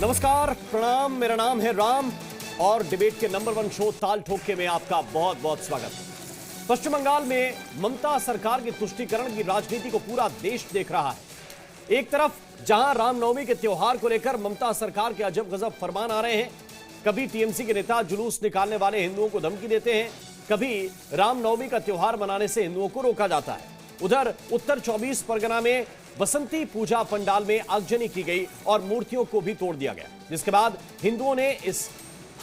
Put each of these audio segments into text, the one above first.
नमस्कार, प्रणाम। मेरा नाम है राम और डिबेट के नंबर 1 शो ताल ठोके में आपका बहुत बहुत स्वागत। पश्चिम बंगाल में ममता सरकार की तुष्टीकरण की राजनीति को पूरा देश देख रहा है। एक तरफ जहां रामनवमी के त्योहार को लेकर ममता सरकार के अजब गजब फरमान आ रहे हैं, कभी टीएमसी के नेता जुलूस निकालने वाले हिंदुओं को धमकी देते हैं, कभी रामनवमी का त्योहार मनाने से हिंदुओं को रोका जाता है। उधर उत्तर 24 परगना में बसंती पूजा पंडाल में आगजनी की गई और मूर्तियों को भी तोड़ दिया गया, जिसके बाद हिंदुओं ने इस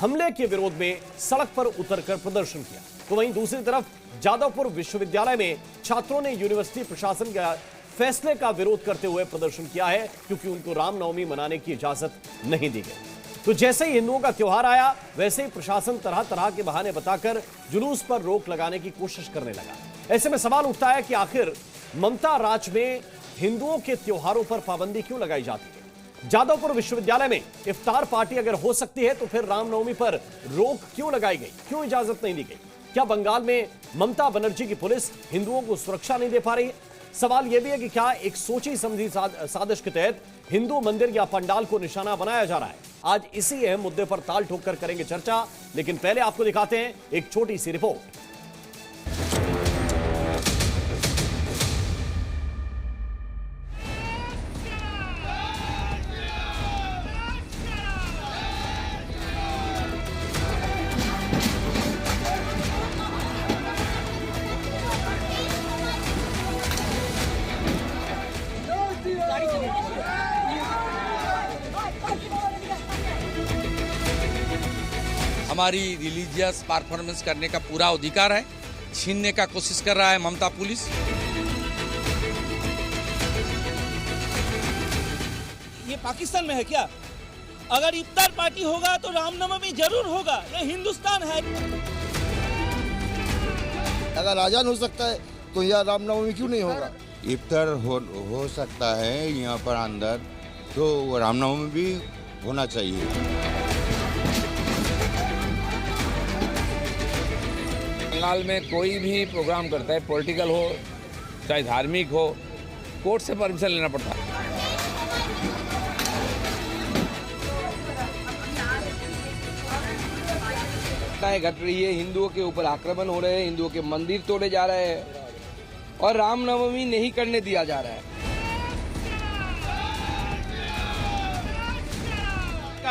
हमले के विरोध में सड़क पर उतरकर प्रदर्शन किया। तो वहीं दूसरी तरफ जादवपुर विश्वविद्यालय में छात्रों ने यूनिवर्सिटी प्रशासन के फैसले का विरोध करते हुए प्रदर्शन किया है, क्योंकि उनको रामनवमी मनाने की इजाजत नहीं दी गई। तो जैसे ही हिंदुओं का त्योहार आया, वैसे ही प्रशासन तरह तरह के बहाने बताकर जुलूस पर रोक लगाने की कोशिश करने लगा। ऐसे में सवाल उठता है कि आखिर ममता राज में हिंदुओं के त्योहारों पर पाबंदी क्यों लगाई जाती है? जादवपुर विश्वविद्यालय में इफ्तार पार्टी अगर हो सकती है तो फिर रामनवमी पर रोक क्यों लगाई गई? क्यों इजाजत नहीं दी गई? क्या बंगाल में ममता बनर्जी की पुलिस हिंदुओं को सुरक्षा नहीं दे पा रही है? सवाल यह भी है कि क्या एक सोची समझी साजिश के तहत हिंदू मंदिर या पंडाल को निशाना बनाया जा रहा है? आज इसी अहम मुद्दे पर ताल ठोककर करेंगे चर्चा, लेकिन पहले आपको दिखाते हैं एक छोटी सी रिपोर्ट। हमारी रिलीजियस परफॉर्मेंस करने का पूरा अधिकार है, छीनने का कोशिश कर रहा है ममता पुलिस। ये पाकिस्तान में है क्या? अगर इफ्तार पार्टी होगा तो रामनवमी जरूर होगा। ये हिंदुस्तान है। अगर आजान हो सकता है तो यहाँ रामनवमी क्यों नहीं होगा? इफ्तार हो सकता है यहाँ पर अंदर, तो रामनवमी भी होना चाहिए। बंगाल में कोई भी प्रोग्राम करता है, पॉलिटिकल हो चाहे धार्मिक हो, कोर्ट से परमिशन लेना पड़ता है। घट रही है, हिंदुओं के ऊपर आक्रमण हो रहे हैं, हिंदुओं के मंदिर तोड़े जा रहे हैं और रामनवमी नहीं करने दिया जा रहा है।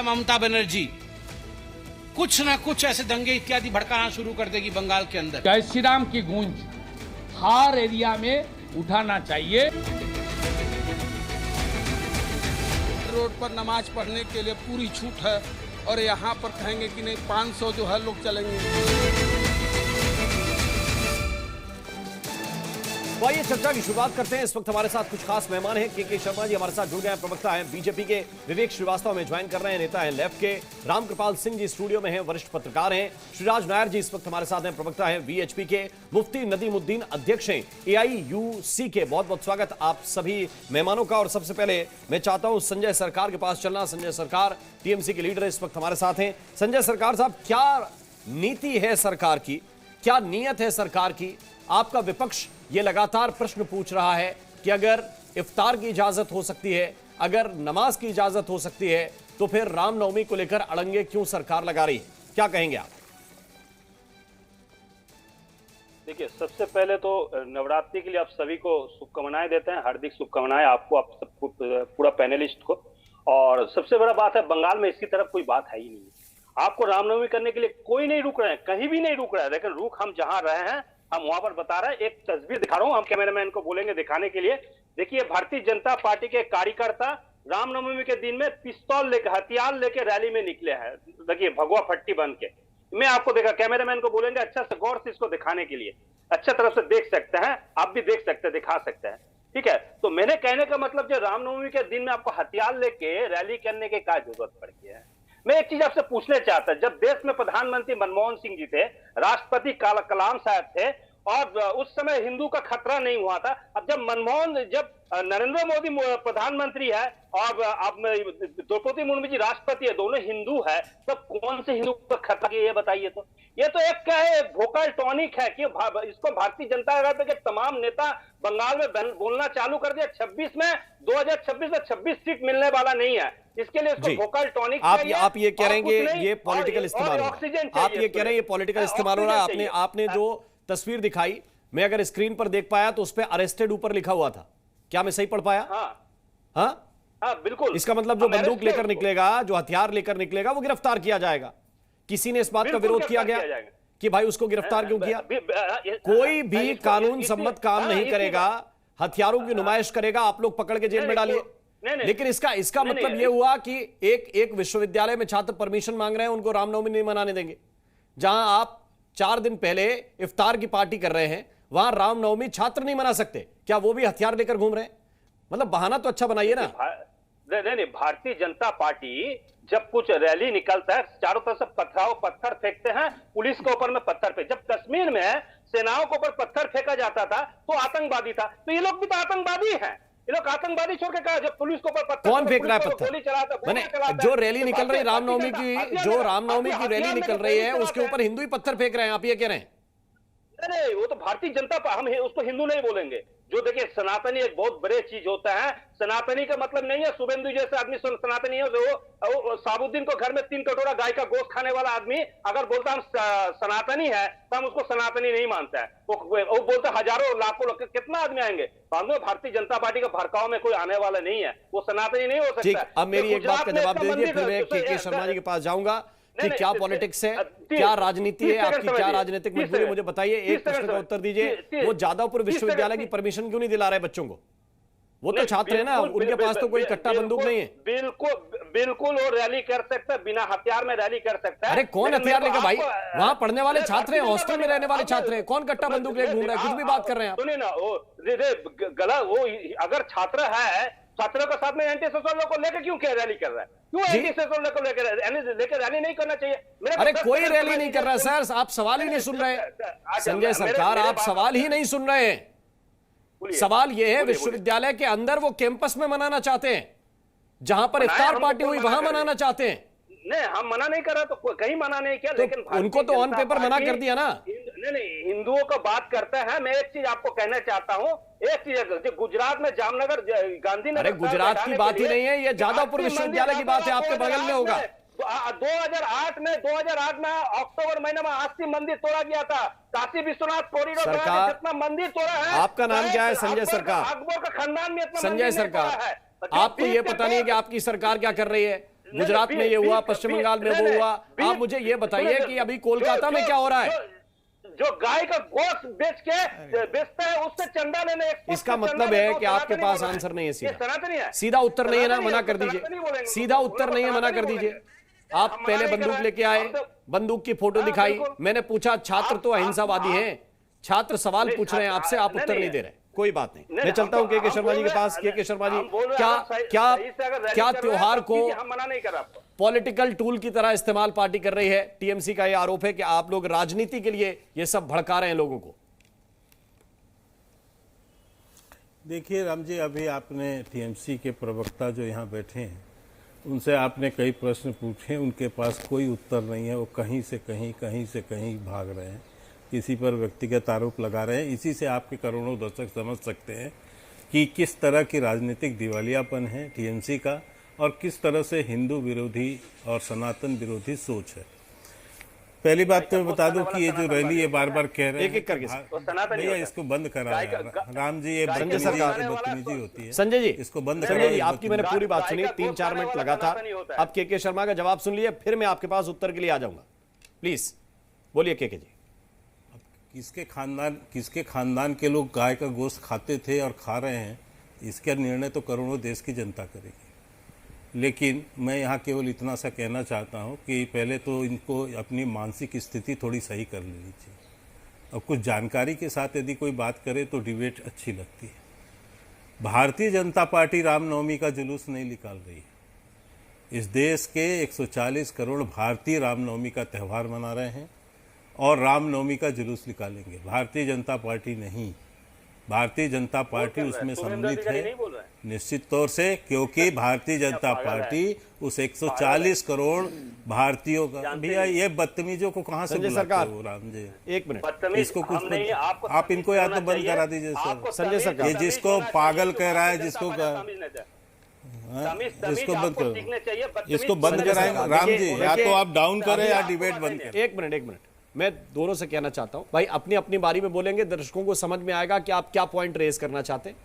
ममता बनर्जी कुछ ना कुछ ऐसे दंगे इत्यादि भड़काना शुरू कर देगी बंगाल के अंदर। जय श्री राम की गूंज हर एरिया में उठाना चाहिए। रोड पर नमाज पढ़ने के लिए पूरी छूट है और यहाँ पर कहेंगे कि नहीं 500 जो है लोग चलेंगे। तो आइए चर्चा की शुरुआत करते हैं। इस वक्त हमारे साथ कुछ खास मेहमान हैं। के शर्मा जी हमारे साथ जुड़ गए हैं, प्रवक्ता हैं बीजेपी के। विवेक श्रीवास्तव में ज्वाइन कर रहे हैं, नेता हैं लेफ्ट के। रामकृपाल सिंह जी स्टूडियो में हैं, वरिष्ठ पत्रकार हैं। श्रीराज नायर जी इस वक्त हमारे साथ हैं, प्रवक्ता हैं वीएचपी के। मुफ्ती नदीमुद्दीन अध्यक्ष हैं एआईयूसी के। बहुत बहुत स्वागत आप सभी मेहमानों का। और सबसे पहले मैं चाहता हूं संजय सरकार के पास चलना। संजय सरकार टीएमसी के लीडर इस वक्त हमारे साथ हैं। संजय सरकार साहब, क्या नीति है सरकार की, क्या नीयत है सरकार की? आपका विपक्ष ये लगातार प्रश्न पूछ रहा है कि अगर इफ्तार की इजाजत हो सकती है, अगर नमाज की इजाजत हो सकती है, तो फिर रामनवमी को लेकर अड़ंगे क्यों सरकार लगा रही है? क्या कहेंगे आप? देखिए, सबसे पहले तो नवरात्रि के लिए आप सभी को शुभकामनाएं देते हैं, हार्दिक शुभकामनाएं आपको, आप सबको, पूरा पैनलिस्ट को। और सबसे बड़ा बात है, बंगाल में इसकी तरफ कोई बात है ही नहीं। आपको रामनवमी करने के लिए कोई नहीं रुक रहे हैं, कहीं भी नहीं रुक रहा है। लेकिन रुक हम जहां रहे हैं, हम वहां पर बता रहे हैं। एक तस्वीर दिखा रहा हूं, हम कैमरामैन को बोलेंगे दिखाने के लिए। देखिए, भारतीय जनता पार्टी के कार्यकर्ता रामनवमी के दिन में पिस्तौल लेकर, हथियार लेकर रैली में निकले हैं। देखिए, भगवा फट्टी बन के। मैं आपको देखा, कैमरामैन को बोलेंगे अच्छा से गौर से इसको दिखाने के लिए, अच्छा तरफ से देख सकते हैं, आप भी देख सकते हैं, दिखा सकते हैं, ठीक है। तो मैंने कहने का मतलब, जो रामनवमी के दिन में आपको हथियार लेके रैली करने की क्या जरूरत पड़ गई है? मैं एक चीज आपसे पूछना चाहता हूं, जब देश में प्रधानमंत्री मनमोहन सिंह जी थे, राष्ट्रपति कलाम साहब थे, और उस समय हिंदू का खतरा नहीं हुआ था। अब जब नरेंद्र मोदी प्रधानमंत्री है और अब द्रौपदी मुर्मू जी राष्ट्रपति है, दोनों हिंदू है, तो कौन से हिंदू का खतरा है ये बताइए। तो ये तो एक क्या है, वोकल टॉनिक है कि इसको भारतीय जनता पार्टी के तमाम नेता बंगाल में बोलना चालू कर दिया। 2026 में 26 सीट मिलने वाला नहीं है। इसके लिए जी, इसको वोकल टॉनिक आप ये कह रहे हैं ये पॉलिटिकल इस्तेमाल हो रहा है। आप ये कह रहे हैं ये पॉलिटिकल इस्तेमाल हो रहा है। आपने जो तस्वीर दिखाई, मैं अगर स्क्रीन पर देख पाया तो उस पर अरेस्टेड ऊपर लिखा हुआ था। क्या मैं सही पढ़ पाया? हाँ बिल्कुल। इसका मतलब जो बंदूक लेकर निकलेगा, जो हथियार लेकर निकलेगा, वो गिरफ्तार किया जाएगा। किसी ने इस बात का विरोध किया गया कि भाई उसको गिरफ्तार क्यों किया? कोई भी कानून सम्मत काम नहीं करेगा, हथियारों की नुमाइश करेगा, आप लोग पकड़ के जेल में डालिए। लेकिन इसका मतलब यह हुआ कि एक विश्वविद्यालय में छात्र परमिशन मांग रहे हैं, उनको रामनवमी नहीं मनाने देंगे। जहां आप 4 दिन पहले इफ्तार की पार्टी कर रहे हैं, वहां रामनवमी छात्र नहीं मना सकते। क्या वो भी हथियार लेकर घूम रहे हैं? मतलब बहाना तो अच्छा बनाइए ना। नहीं, भारतीय जनता पार्टी जब कुछ रैली निकलता है, चारों तरफ से पत्थर फेंकते हैं, पुलिस के ऊपर में पत्थर फेंक। जब कश्मीर में सेनाओं के ऊपर पत्थर फेंका जाता था तो आतंकवादी था, तो ये लोग भी तो आतंकवादी हैं। ये लोग आतंकवादी छोड़ के कहा, जब पुलिस के ऊपर पत्थर, कौन फेंक रहा है पत्थर? मैंने जो रैली निकल रही रामनवमी की रैली निकल रही है, उसके ऊपर हिंदू ही पत्थर फेंक रहे हैं, आप ये कह रहे हैं? नहीं, वो तो भारतीय जनता, हम उसको हिंदू नहीं बोलेंगे। जो देखिए, सनातनी एक बहुत बड़े चीज होता है। सनातनी का मतलब नहीं है शुभेंदु जैसे आदमी सनातनी है। जो साबुद्दीन को घर में 3 कटोरा गाय का गोश्त खाने वाला आदमी अगर बोलता हम सनातनी है तो हम उसको सनातनी नहीं मानता है। वो बोलता हजारों लाखों लोग, कितना आदमी आएंगे। भारतीय जनता पार्टी का भड़काव में कोई आने वाला नहीं है, वो सनातनी नहीं हो सकता। अब मेरी एक बात का जवाब दे दीजिए, फिर मैं के शर्मा जी के पास जाऊंगा कि क्या पॉलिटिक्स है, क्या राजनीति है, आपकी क्या राजनीतिक मजबूरी, मुझे बताइए। एक प्रश्न का उत्तर दीजिए, वो जादवपुर विश्वविद्यालय की परमिशन क्यों नहीं दिला रहे बच्चों को? वो तो छात्र है ना, उनके पास तो कोई कट्टा बंदूक नहीं है। बिल्कुल वो रैली कर सकता है, बिना हथियार में रैली कर सकता है। अरे कौन हथियार लेकर? भाई वहां पढ़ने वाले छात्र हैं, हॉस्टल में रहने वाले छात्र हैं, कौन कट्टा बंदूक लेकर घूम रहा है? कुछ भी बात कर रहे हैं आप। सुनिए ना, गलत, वो अगर छात्र है, छात्रों के साथ में एंटी सोशल लॉ को लेकर क्यों क्या रैली कर रहा है? क्यों एंटी सोशल लॉ को लेकर रैली नहीं करना चाहिए? अरे कोई रैली नहीं कर रहा सर, आप सवाल ही नहीं सुन रहे। संजय सरकार, आप सवाल ही नहीं सुन रहे हैं। सवाल यह है, विश्वविद्यालय के अंदर वो कैंपस में मनाना चाहते हैं, जहां पर इफ्तार पार्टी हुई वहां मनाना चाहते हैं। नहीं, हम मना नहीं कर रहा, तो कहीं मना नहीं किया, लेकिन उनको तो ऑन पेपर मना कर दिया ना। नहीं, हिंदुओं को बात करता है। मैं एक चीज आपको कहना चाहता हूँ, एक चीज, गुजरात में जामनगर गांधीनगर। अरे गुजरात की बात ही नहीं है, ये जादवपुर विश्वविद्यालय की बात है, आपके बगल में होगा। 2008 में अक्टूबर महीने में 80 मंदिर तोड़ा गया था। काशी विश्वनाथ कॉरिडोर सरकार, जितना मंदिर तोड़ा है। आपका नाम क्या है? संजय सरकार। अकबर का खानदान में इतना संजय सरकार, आपको ये पता नहीं है कि आपकी सरकार क्या कर रही है? गुजरात में ये हुआ, पश्चिम बंगाल में वो हुआ। आप मुझे ये बताइए कि अभी कोलकाता में क्या हो रहा है? जो गाय का गोश्त बेचता है, उससे चंदा लेने। इसका मतलब है कि आपके पास आंसर नहीं है, सीधा उत्तर नहीं है ना, मना कर दीजिए। सीधा उत्तर नहीं है, मना कर दीजिए। आप पहले बंदूक लेके आए, बंदूक की फोटो दिखाई, मैंने पूछा छात्र तो अहिंसावादी हैं, छात्र सवाल पूछ रहे हैं आपसे, आप उत्तर नहीं दे रहे। कोई बात नहीं, मैं चलता हूं के शर्मा जी के पास। के शर्मा जी, क्या त्योहार को पॉलिटिकल टूल की तरह इस्तेमाल पार्टी कर रही है? टीएमसी का यह आरोप है कि आप लोग राजनीति के लिए ये सब भड़का रहे हैं लोगों को। देखिए राम जी, अभी आपने टीएमसी के प्रवक्ता जो यहाँ बैठे हैं, उनसे आपने कई प्रश्न पूछे, उनके पास कोई उत्तर नहीं है। वो कहीं से कहीं भाग रहे हैं, किसी पर व्यक्तिगत आरोप लगा रहे हैं। इसी से आपके करोड़ों दर्शक समझ सकते हैं कि किस तरह की राजनीतिक दिवालियापन है टीएमसी का, और किस तरह से हिंदू विरोधी और सनातन विरोधी सोच है। पहली बात तो मैं बता दूं कि ये जो रैली ये बार बार कह रहे हैं, एक करके भैया इसको बंद करा राम जी, ये बदतमीजी होती है। संजय जी, इसको बंद करा। संजय जी, आपकी मैंने पूरी बात सुनी, 3-4 मिनट लगा था। अब के शर्मा का जवाब सुन लिया, फिर मैं आपके पास उत्तर के लिए आ जाऊंगा। प्लीज बोलिए के जी। किसके खानदान के लोग गाय का गोश्त खाते थे और खा रहे हैं, इसका निर्णय तो करोड़ों देश की जनता करेगी। लेकिन मैं यहाँ केवल इतना सा कहना चाहता हूँ कि पहले तो इनको अपनी मानसिक स्थिति थोड़ी सही कर लेनी चाहिए, और कुछ जानकारी के साथ यदि कोई बात करे तो डिबेट अच्छी लगती है। भारतीय जनता पार्टी रामनवमी का जुलूस नहीं निकाल रही है। इस देश के 140 करोड़ भारतीय रामनवमी का त्यौहार मना रहे हैं और रामनवमी का जुलूस निकालेंगे। भारतीय जनता पार्टी नहीं, भारतीय जनता पार्टी उसमें सम्मिलित है निश्चित तौर से, क्योंकि भारतीय जनता पार्टी उस 140 करोड़ भारतीयों का। भैया ये बदतमीजों को कहाँ से बुलाते हो राम जी? एक मिनट, इसको कुछ आप इनको या तो बंद करा दीजिए सर। संजय सरकार, ये जिसको पागल कह रहा है, जिसको इसको बंद करो, सीखने चाहिए, इसको बंद कराएंगे राम जी, या तो आप डाउन करें या डिबेट बंद करें। एक मिनट मैं दोनों से कहना चाहता हूं भाई, अपनी अपनी बारी में बोलेंगे, दर्शकों को समझ में आएगा कि आप क्या पॉइंट रेज करना चाहते हैं।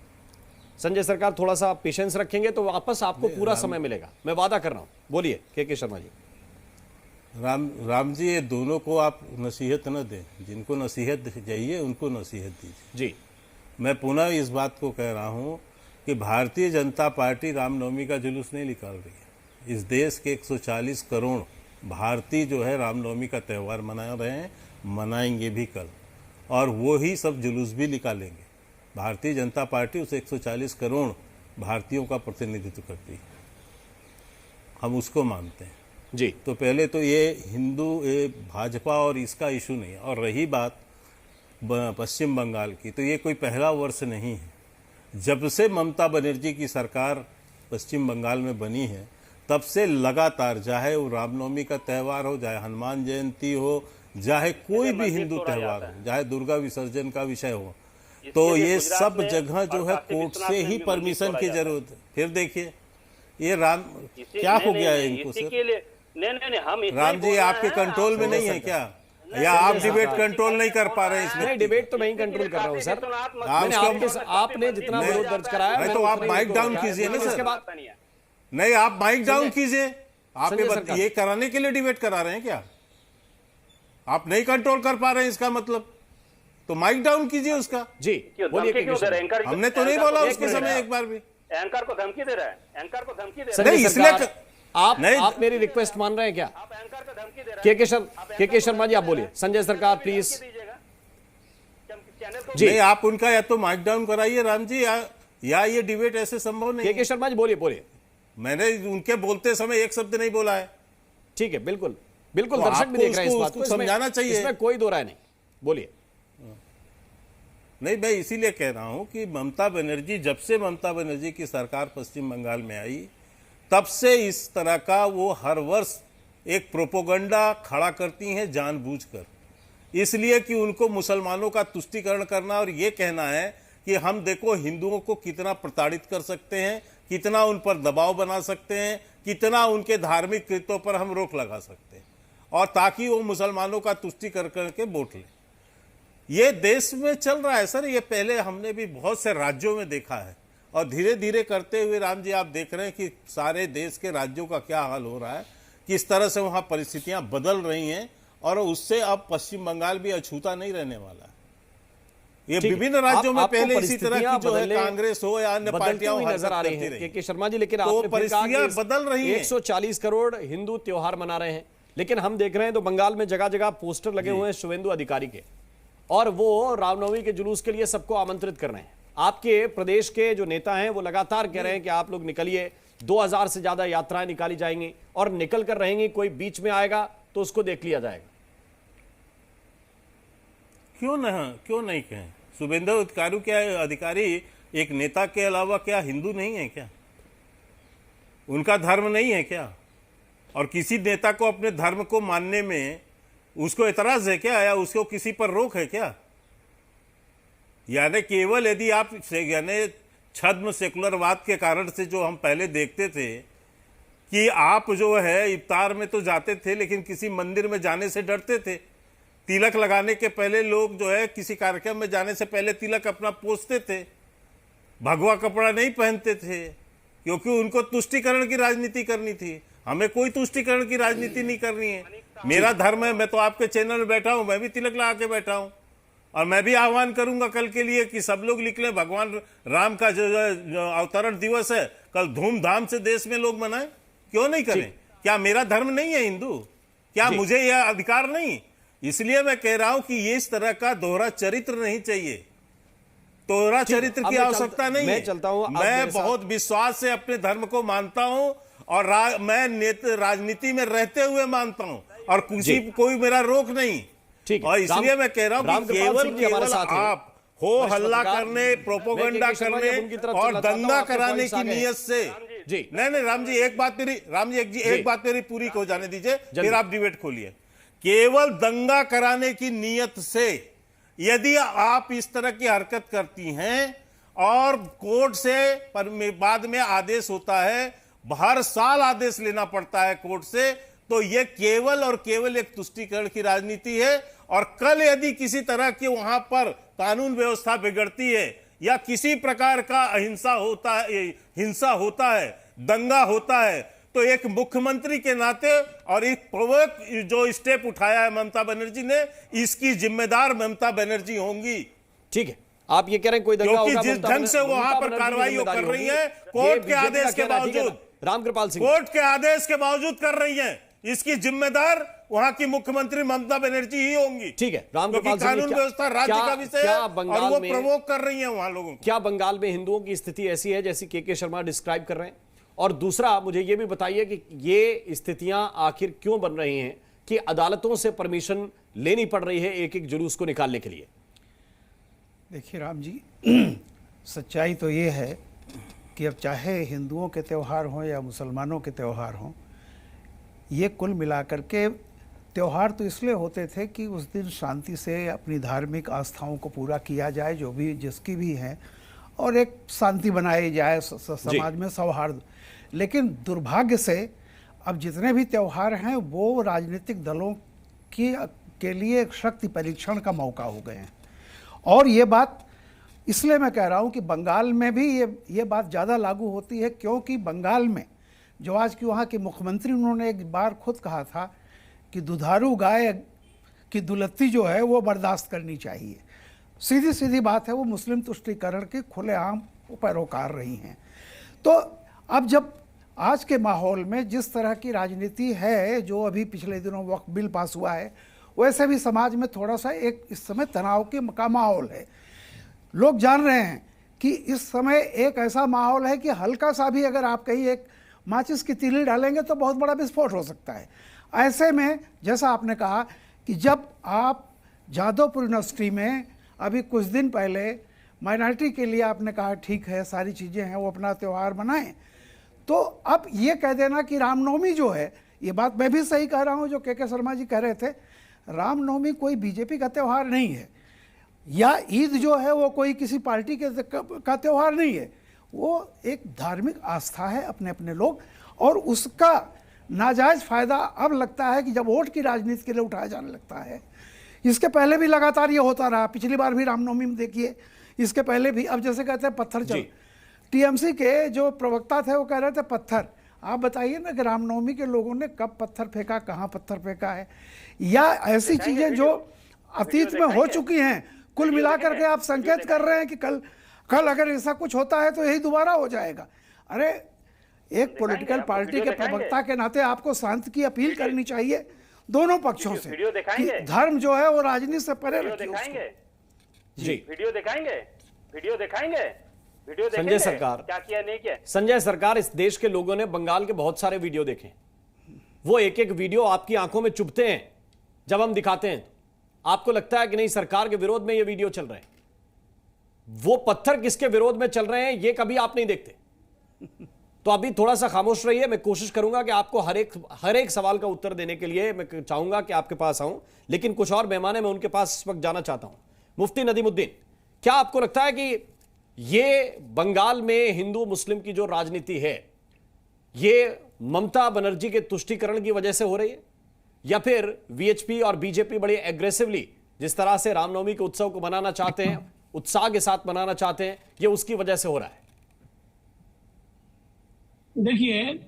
संजय सरकार थोड़ा सा पेशेंस रखेंगे तो वापस आपको पूरा समय मिलेगा, मैं वादा कर रहा हूं। बोलिए के शर्मा जी। राम जी, ये दोनों को आप नसीहत न दें, जिनको नसीहत चाहिए उनको नसीहत दीजिए जी। मैं पुनः इस बात को कह रहा हूं कि भारतीय जनता पार्टी रामनवमी का जुलूस नहीं निकाल रही है। इस देश के 140 करोड़ भारतीय जो है रामनवमी का त्यौहार मना रहे हैं, मनाएंगे भी कल, और वो ही सब जुलूस भी निकालेंगे। भारतीय जनता पार्टी उस 140 करोड़ भारतीयों का प्रतिनिधित्व करती है, हम उसको मानते हैं जी। तो पहले तो ये हिंदू भाजपा और इसका इशू नहीं है। और रही बात पश्चिम बंगाल की, तो ये कोई पहला वर्ष नहीं है। जब से ममता बनर्जी की सरकार पश्चिम बंगाल में बनी है, तब से लगातार, चाहे वो रामनवमी का त्यौहार हो, चाहे हनुमान जयंती हो, चाहे कोई भी हिंदू त्यौहार हो, चाहे दुर्गा विसर्जन का विषय हो, तो ये सब जगह जो है कोर्ट से ही परमिशन की जरूरत है। फिर देखिए ये राम क्या हो गया है इनको सर। नहीं हम राम जी आपके कंट्रोल में नहीं है क्या, या आप डिबेट कंट्रोल नहीं कर पा रहे हैं इसमें? नहीं, डिबेट तो मैं ही कंट्रोल कर रहा हूं सर। आपने जितना विरोध दर्ज कराया, तो आप माइक डाउन कीजिए ना सर। नहीं, आप माइक डाउन कीजिए। आप ये कराने के लिए डिबेट करा रहे हैं क्या? आप नहीं कंट्रोल कर पा रहे हैं इसका मतलब, तो माइक डाउन कीजिए उसका। जी बोलिए। हमने तो नहीं बोला उसके समय एक बार भी। एंकर को धमकी दे रहा है, एंकर को धमकी दे रहा है। नहीं, इसलिए आप मेरी रिक्वेस्ट मान रहे हैं क्या? के शर्मा जी आप बोलिए। संजय सरकार प्लीज जी। नहीं, आप उनका या तो माइक डाउन कराइए राम जी, या ये डिबेट ऐसे संभव नहीं। के शर्मा जी बोलिए। मैंने उनके बोलते समय एक शब्द नहीं बोला है। ठीक है, बिल्कुल दर्शक भी देख रहे हैं इस बात को, समझाना चाहिए, इसमें कोई दो राय नहीं। बोलिए। नहीं, मैं इसीलिए कह रहा हूं कि ममता बनर्जी, जब से ममता बनर्जी की सरकार पश्चिम बंगाल में आई, तब से इस तरह का वो हर वर्ष एक प्रोपोगंडा खड़ा करती हैं जानबूझकर, इसलिए कि उनको मुसलमानों का तुष्टीकरण करना और ये कहना है कि हम देखो हिंदुओं को कितना प्रताड़ित कर सकते हैं, कितना उन पर दबाव बना सकते हैं, कितना उनके धार्मिक कृत्यों पर हम रोक लगा सकते हैं, और ताकि वो मुसलमानों का तुष्टीकरण करके वोट लें। ये देश में चल रहा है सर, ये पहले हमने भी बहुत से राज्यों में देखा है, और धीरे धीरे करते हुए राम जी आप देख रहे हैं कि सारे देश के राज्यों का क्या हाल हो रहा है, किस तरह से वहां परिस्थितियां बदल रही हैं, और उससे अब पश्चिम बंगाल भी अछूता नहीं रहने वाला है। ये विभिन्न राज्यों में पहले इसी तरह की जो है कांग्रेस हो या अन्य पार्टियां नजर आ रही हैं के शर्मा जी, लेकिन तो परिस्थितियां बदल रही हैं। 140 करोड़ हिंदू त्योहार मना रहे हैं, लेकिन हम देख रहे हैं तो बंगाल में जगह जगह पोस्टर लगे हुए हैं शुभेंदु अधिकारी के, और वो रामनवमी के जुलूस के लिए सबको आमंत्रित कर रहे हैं। आपके प्रदेश के जो नेता हैं वो लगातार कह रहे हैं कि आप लोग निकलिए, 2000 से ज्यादा यात्राएं निकाली जाएंगी और निकल कर रहेंगी, कोई बीच में आएगा तो उसको देख लिया जाएगा। क्यों नहीं कहें? शुभेंदु अधिकारी एक नेता के अलावा क्या हिंदू नहीं है क्या? उनका धर्म नहीं है क्या? और किसी नेता को अपने धर्म को मानने में उसको एतराज है क्या, या उसको किसी पर रोक है क्या? यानी केवल यदि आप यानी छद्म सेकुलरवाद के कारण से, जो हम पहले देखते थे कि आप जो है इफ्तार में तो जाते थे लेकिन किसी मंदिर में जाने से डरते थे, तिलक लगाने के पहले लोग जो है किसी कार्यक्रम में जाने से पहले तिलक अपना पोंछते थे, भगवा कपड़ा नहीं पहनते थे, क्योंकि उनको तुष्टीकरण की राजनीति करनी थी। हमें कोई तुष्टीकरण की राजनीति नहीं करनी है, मेरा धर्म है। मैं तो आपके चैनल में बैठा हूं, मैं भी तिलक लगा के बैठा हूं, और मैं भी आह्वान करूंगा कल के लिए कि सब लोग निकले। भगवान राम का जो अवतरण दिवस है, कल धूमधाम से देश में लोग मनाएं, क्यों नहीं करें? क्या मेरा धर्म नहीं है हिंदू? क्या मुझे यह अधिकार नहीं? इसलिए मैं कह रहा हूं कि ये इस तरह का दोहरा चरित्र नहीं चाहिए, दोहरा चरित्र की आवश्यकता नहीं है। मैं बहुत विश्वास से अपने धर्म को मानता हूं, और मैं राजनीति में रहते हुए मानता हूं, और कोई मेरा रोक नहीं। और इसलिए मैं कह रहा हूं कि केवल आप हो हल्ला करने, प्रोपोगंडा करने और दंगा कराने की नियत से नहीं राम जी, एक बात मेरी पूरी हो जाने दीजिए, फिर आप डिबेट खोलिए। केवल दंगा कराने की नियत से यदि आप इस तरह की हरकत करती हैं और कोर्ट से बाद में आदेश होता है, हर साल आदेश लेना पड़ता है कोर्ट से। तो यह केवल और केवल एक तुष्टीकरण की राजनीति है। और कल यदि किसी तरह की वहां पर कानून व्यवस्था बिगड़ती है या किसी प्रकार का अहिंसा होता है, हिंसा होता है, दंगा होता है, तो एक मुख्यमंत्री के नाते और एक प्रवक जो स्टेप उठाया है ममता बनर्जी ने, इसकी जिम्मेदार ममता बनर्जी होंगी। ठीक है, आप ये कह रहे हैं कोई दंगा होगा, क्योंकि जिस ढंग से वहां पर कार्रवाई कर रही है कोर्ट के आदेश के बावजूद, रामकृपाल सिंह कोर्ट के आदेश के बावजूद कर रही है, इसकी जिम्मेदार वहां की मुख्यमंत्री ममता बनर्जी ही होंगी। ठीक है, रामकृपाल सिंह, कानून व्यवस्था राज्य का विषय है और वो प्रवोक कर रही है वहां लोगों को। क्या बंगाल में हिंदुओं की स्थिति ऐसी है जैसी के शर्मा डिस्क्राइब कर रहे हैं? और दूसरा, मुझे यह भी बताइए कि ये स्थितियां आखिर क्यों बन रही हैं कि अदालतों से परमिशन लेनी पड़ रही है एक एक जुलूस को निकालने के लिए? देखिए राम जी, सच्चाई तो ये है कि अब चाहे हिंदुओं के त्यौहार हों या मुसलमानों के त्यौहार हों, ये कुल मिलाकर के त्यौहार तो इसलिए होते थे कि उस दिन शांति से अपनी धार्मिक आस्थाओं को पूरा किया जाए, जो भी जिसकी भी है, और एक शांति बनाई जाए, समाज में सौहार्द। लेकिन दुर्भाग्य से अब जितने भी त्यौहार हैं वो राजनीतिक दलों के लिए एक शक्ति परीक्षण का मौका हो गए हैं। और ये बात इसलिए मैं कह रहा हूँ कि बंगाल में भी ये बात ज़्यादा लागू होती है, क्योंकि बंगाल में जो आज की वहाँ के मुख्यमंत्री, उन्होंने एक बार खुद कहा था कि दुधारू गाय की दुलत्ती जो है वो बर्दाश्त करनी चाहिए। सीधी सीधी बात है, वो मुस्लिम तुष्टीकरण के खुलेआम पैरोकार रही हैं। तो अब जब आज के माहौल में जिस तरह की राजनीति है, जो अभी पिछले दिनों वक्फ बिल पास हुआ है, वैसे भी समाज में थोड़ा सा एक इस समय तनाव का माहौल है। लोग जान रहे हैं कि इस समय एक ऐसा माहौल है कि हल्का सा भी अगर आप कहीं एक माचिस की तीली डालेंगे तो बहुत बड़ा विस्फोट हो सकता है। ऐसे में जैसा आपने कहा कि जब आप जादवपुर यूनिवर्सिटी में अभी कुछ दिन पहले माइनॉरिटी के लिए आपने कहा ठीक है, सारी चीज़ें हैं, वो अपना त्यौहार मनाएं, तो अब ये कह देना कि रामनवमी जो है, ये बात मैं भी सही कह रहा हूँ जो के शर्मा जी कह रहे थे, रामनवमी कोई बीजेपी का त्यौहार नहीं है, या ईद जो है वो कोई किसी पार्टी का त्यौहार नहीं है। वो एक धार्मिक आस्था है अपने अपने लोग, और उसका नाजायज़ फ़ायदा अब लगता है कि जब वोट की राजनीति के लिए उठाया जाने लगता है। इसके पहले भी लगातार ये होता रहा, पिछली बार भी रामनवमी में देखिए, इसके पहले भी। अब जैसे कहते हैं पत्थर चल, टीएमसी के जो प्रवक्ता थे वो कह रहे थे पत्थर। आप बताइए ना कि रामनवमी के लोगों ने कब पत्थर फेंका, कहाँ पत्थर फेंका है, या ऐसी चीज़ें जो अतीत में हो चुकी हैं। कुल मिलाकर के आप संकेत कर रहे हैं कि कल अगर ऐसा कुछ होता है तो यही दोबारा हो जाएगा। अरे एक पॉलिटिकल पार्टी के प्रवक्ता के नाते आपको शांति की अपील करनी चाहिए दोनों पक्षों से कि धर्म जो है वो राजनीति से परे रखिए। जी, वीडियो दिखाएंगे। संजय सरकार, क्या किया नहीं किया? संजय सरकार, इस देश के लोगों ने बंगाल के बहुत सारे वीडियो देखे, वो एक एक वीडियो आपकी आंखों में चुभते हैं जब हम दिखाते हैं। आपको लगता है कि नहीं सरकार के विरोध में ये वीडियो चल रहे हैं, वो पत्थर किसके विरोध में चल रहे हैं ये कभी आप नहीं देखते। तो अभी थोड़ा सा खामोश रहिए, मैं कोशिश करूंगा कि आपको हर एक सवाल का उत्तर देने के लिए मैं चाहूंगा कि आपके पास आऊं, लेकिन कुछ और मेहमान है, मैं उनके पास इस वक्त जाना चाहता हूं। मुफ्ती नदीमुद्दीन, क्या आपको लगता है कि ये बंगाल में हिंदू मुस्लिम की जो राजनीति है ये ममता बनर्जी के तुष्टीकरण की वजह से हो रही है, या फिर वीएचपी और बीजेपी बड़ी एग्रेसिवली जिस तरह से रामनवमी के उत्सव को मनाना चाहते हैं, उत्साह के साथ मनाना चाहते हैं, ये उसकी वजह से हो रहा है? देखिए,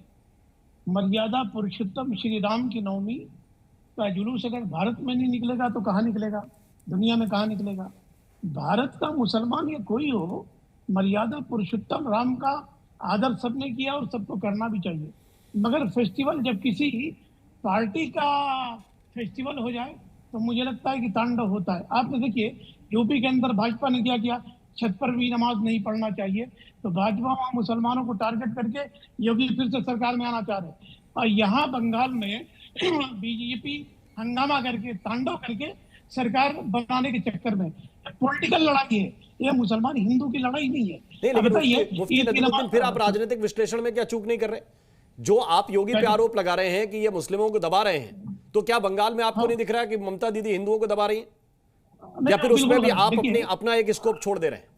मर्यादा पुरुषोत्तम श्री राम की नवमी का जुलूस अगर भारत में नहीं निकलेगा तो कहाँ निकलेगा, दुनिया में कहाँ निकलेगा? भारत का मुसलमान या कोई हो, मर्यादा पुरुषोत्तम राम का आदर सबने किया और सबको करना भी चाहिए। मगर फेस्टिवल जब किसी पार्टी का फेस्टिवल हो जाए तो मुझे लगता है कि तांडव होता है। आपने देखिए यूपी के अंदर भाजपा ने क्या किया, छत पर भी नमाज नहीं पढ़ना चाहिए, तो भाजपा वहाँ मुसलमानों को टारगेट करके योगी फिर से सरकार में आना चाह रहे। और यहाँ बंगाल में बीजेपी हंगामा करके, तांडव करके सरकार बनाने के चक्कर में पॉलिटिकल लड़ाई है, ये मुसलमान हिंदू की लड़ाई नहीं है। लेकिन फिर आप राजनीतिक विश्लेषण में क्या चूक नहीं कर रहे? जो आप योगी पे आरोप लगा रहे हैं कि ये मुस्लिमों को दबा रहे हैं, तो क्या बंगाल में आपको नहीं दिख रहा है कि ममता दीदी हिंदुओं को दबा रही है, या फिर उसमें भी आप अपना एक स्कोप छोड़ दे रहे हैं?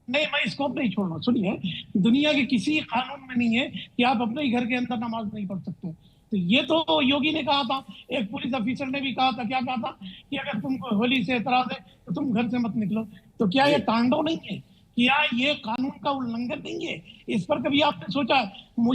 नहीं, मैं स्कोप नहीं छोड़ रहा। सुनिए, दुनिया के किसी कानून में नहीं है कि आप अपने ही घर के अंदर नमाज नहीं पढ़ सकते। तो ये तो योगी ने कहा था, एक पुलिस ऑफिसर ने भी कहा था, क्या कहा था कि अगर तुमको होली से एतराज है तो तुम घर से मत निकलो। तो क्या ये तांडव नहीं है? क्या ये कानून का उल्लंघन नहीं है? इस पर कभी आपने सोचा?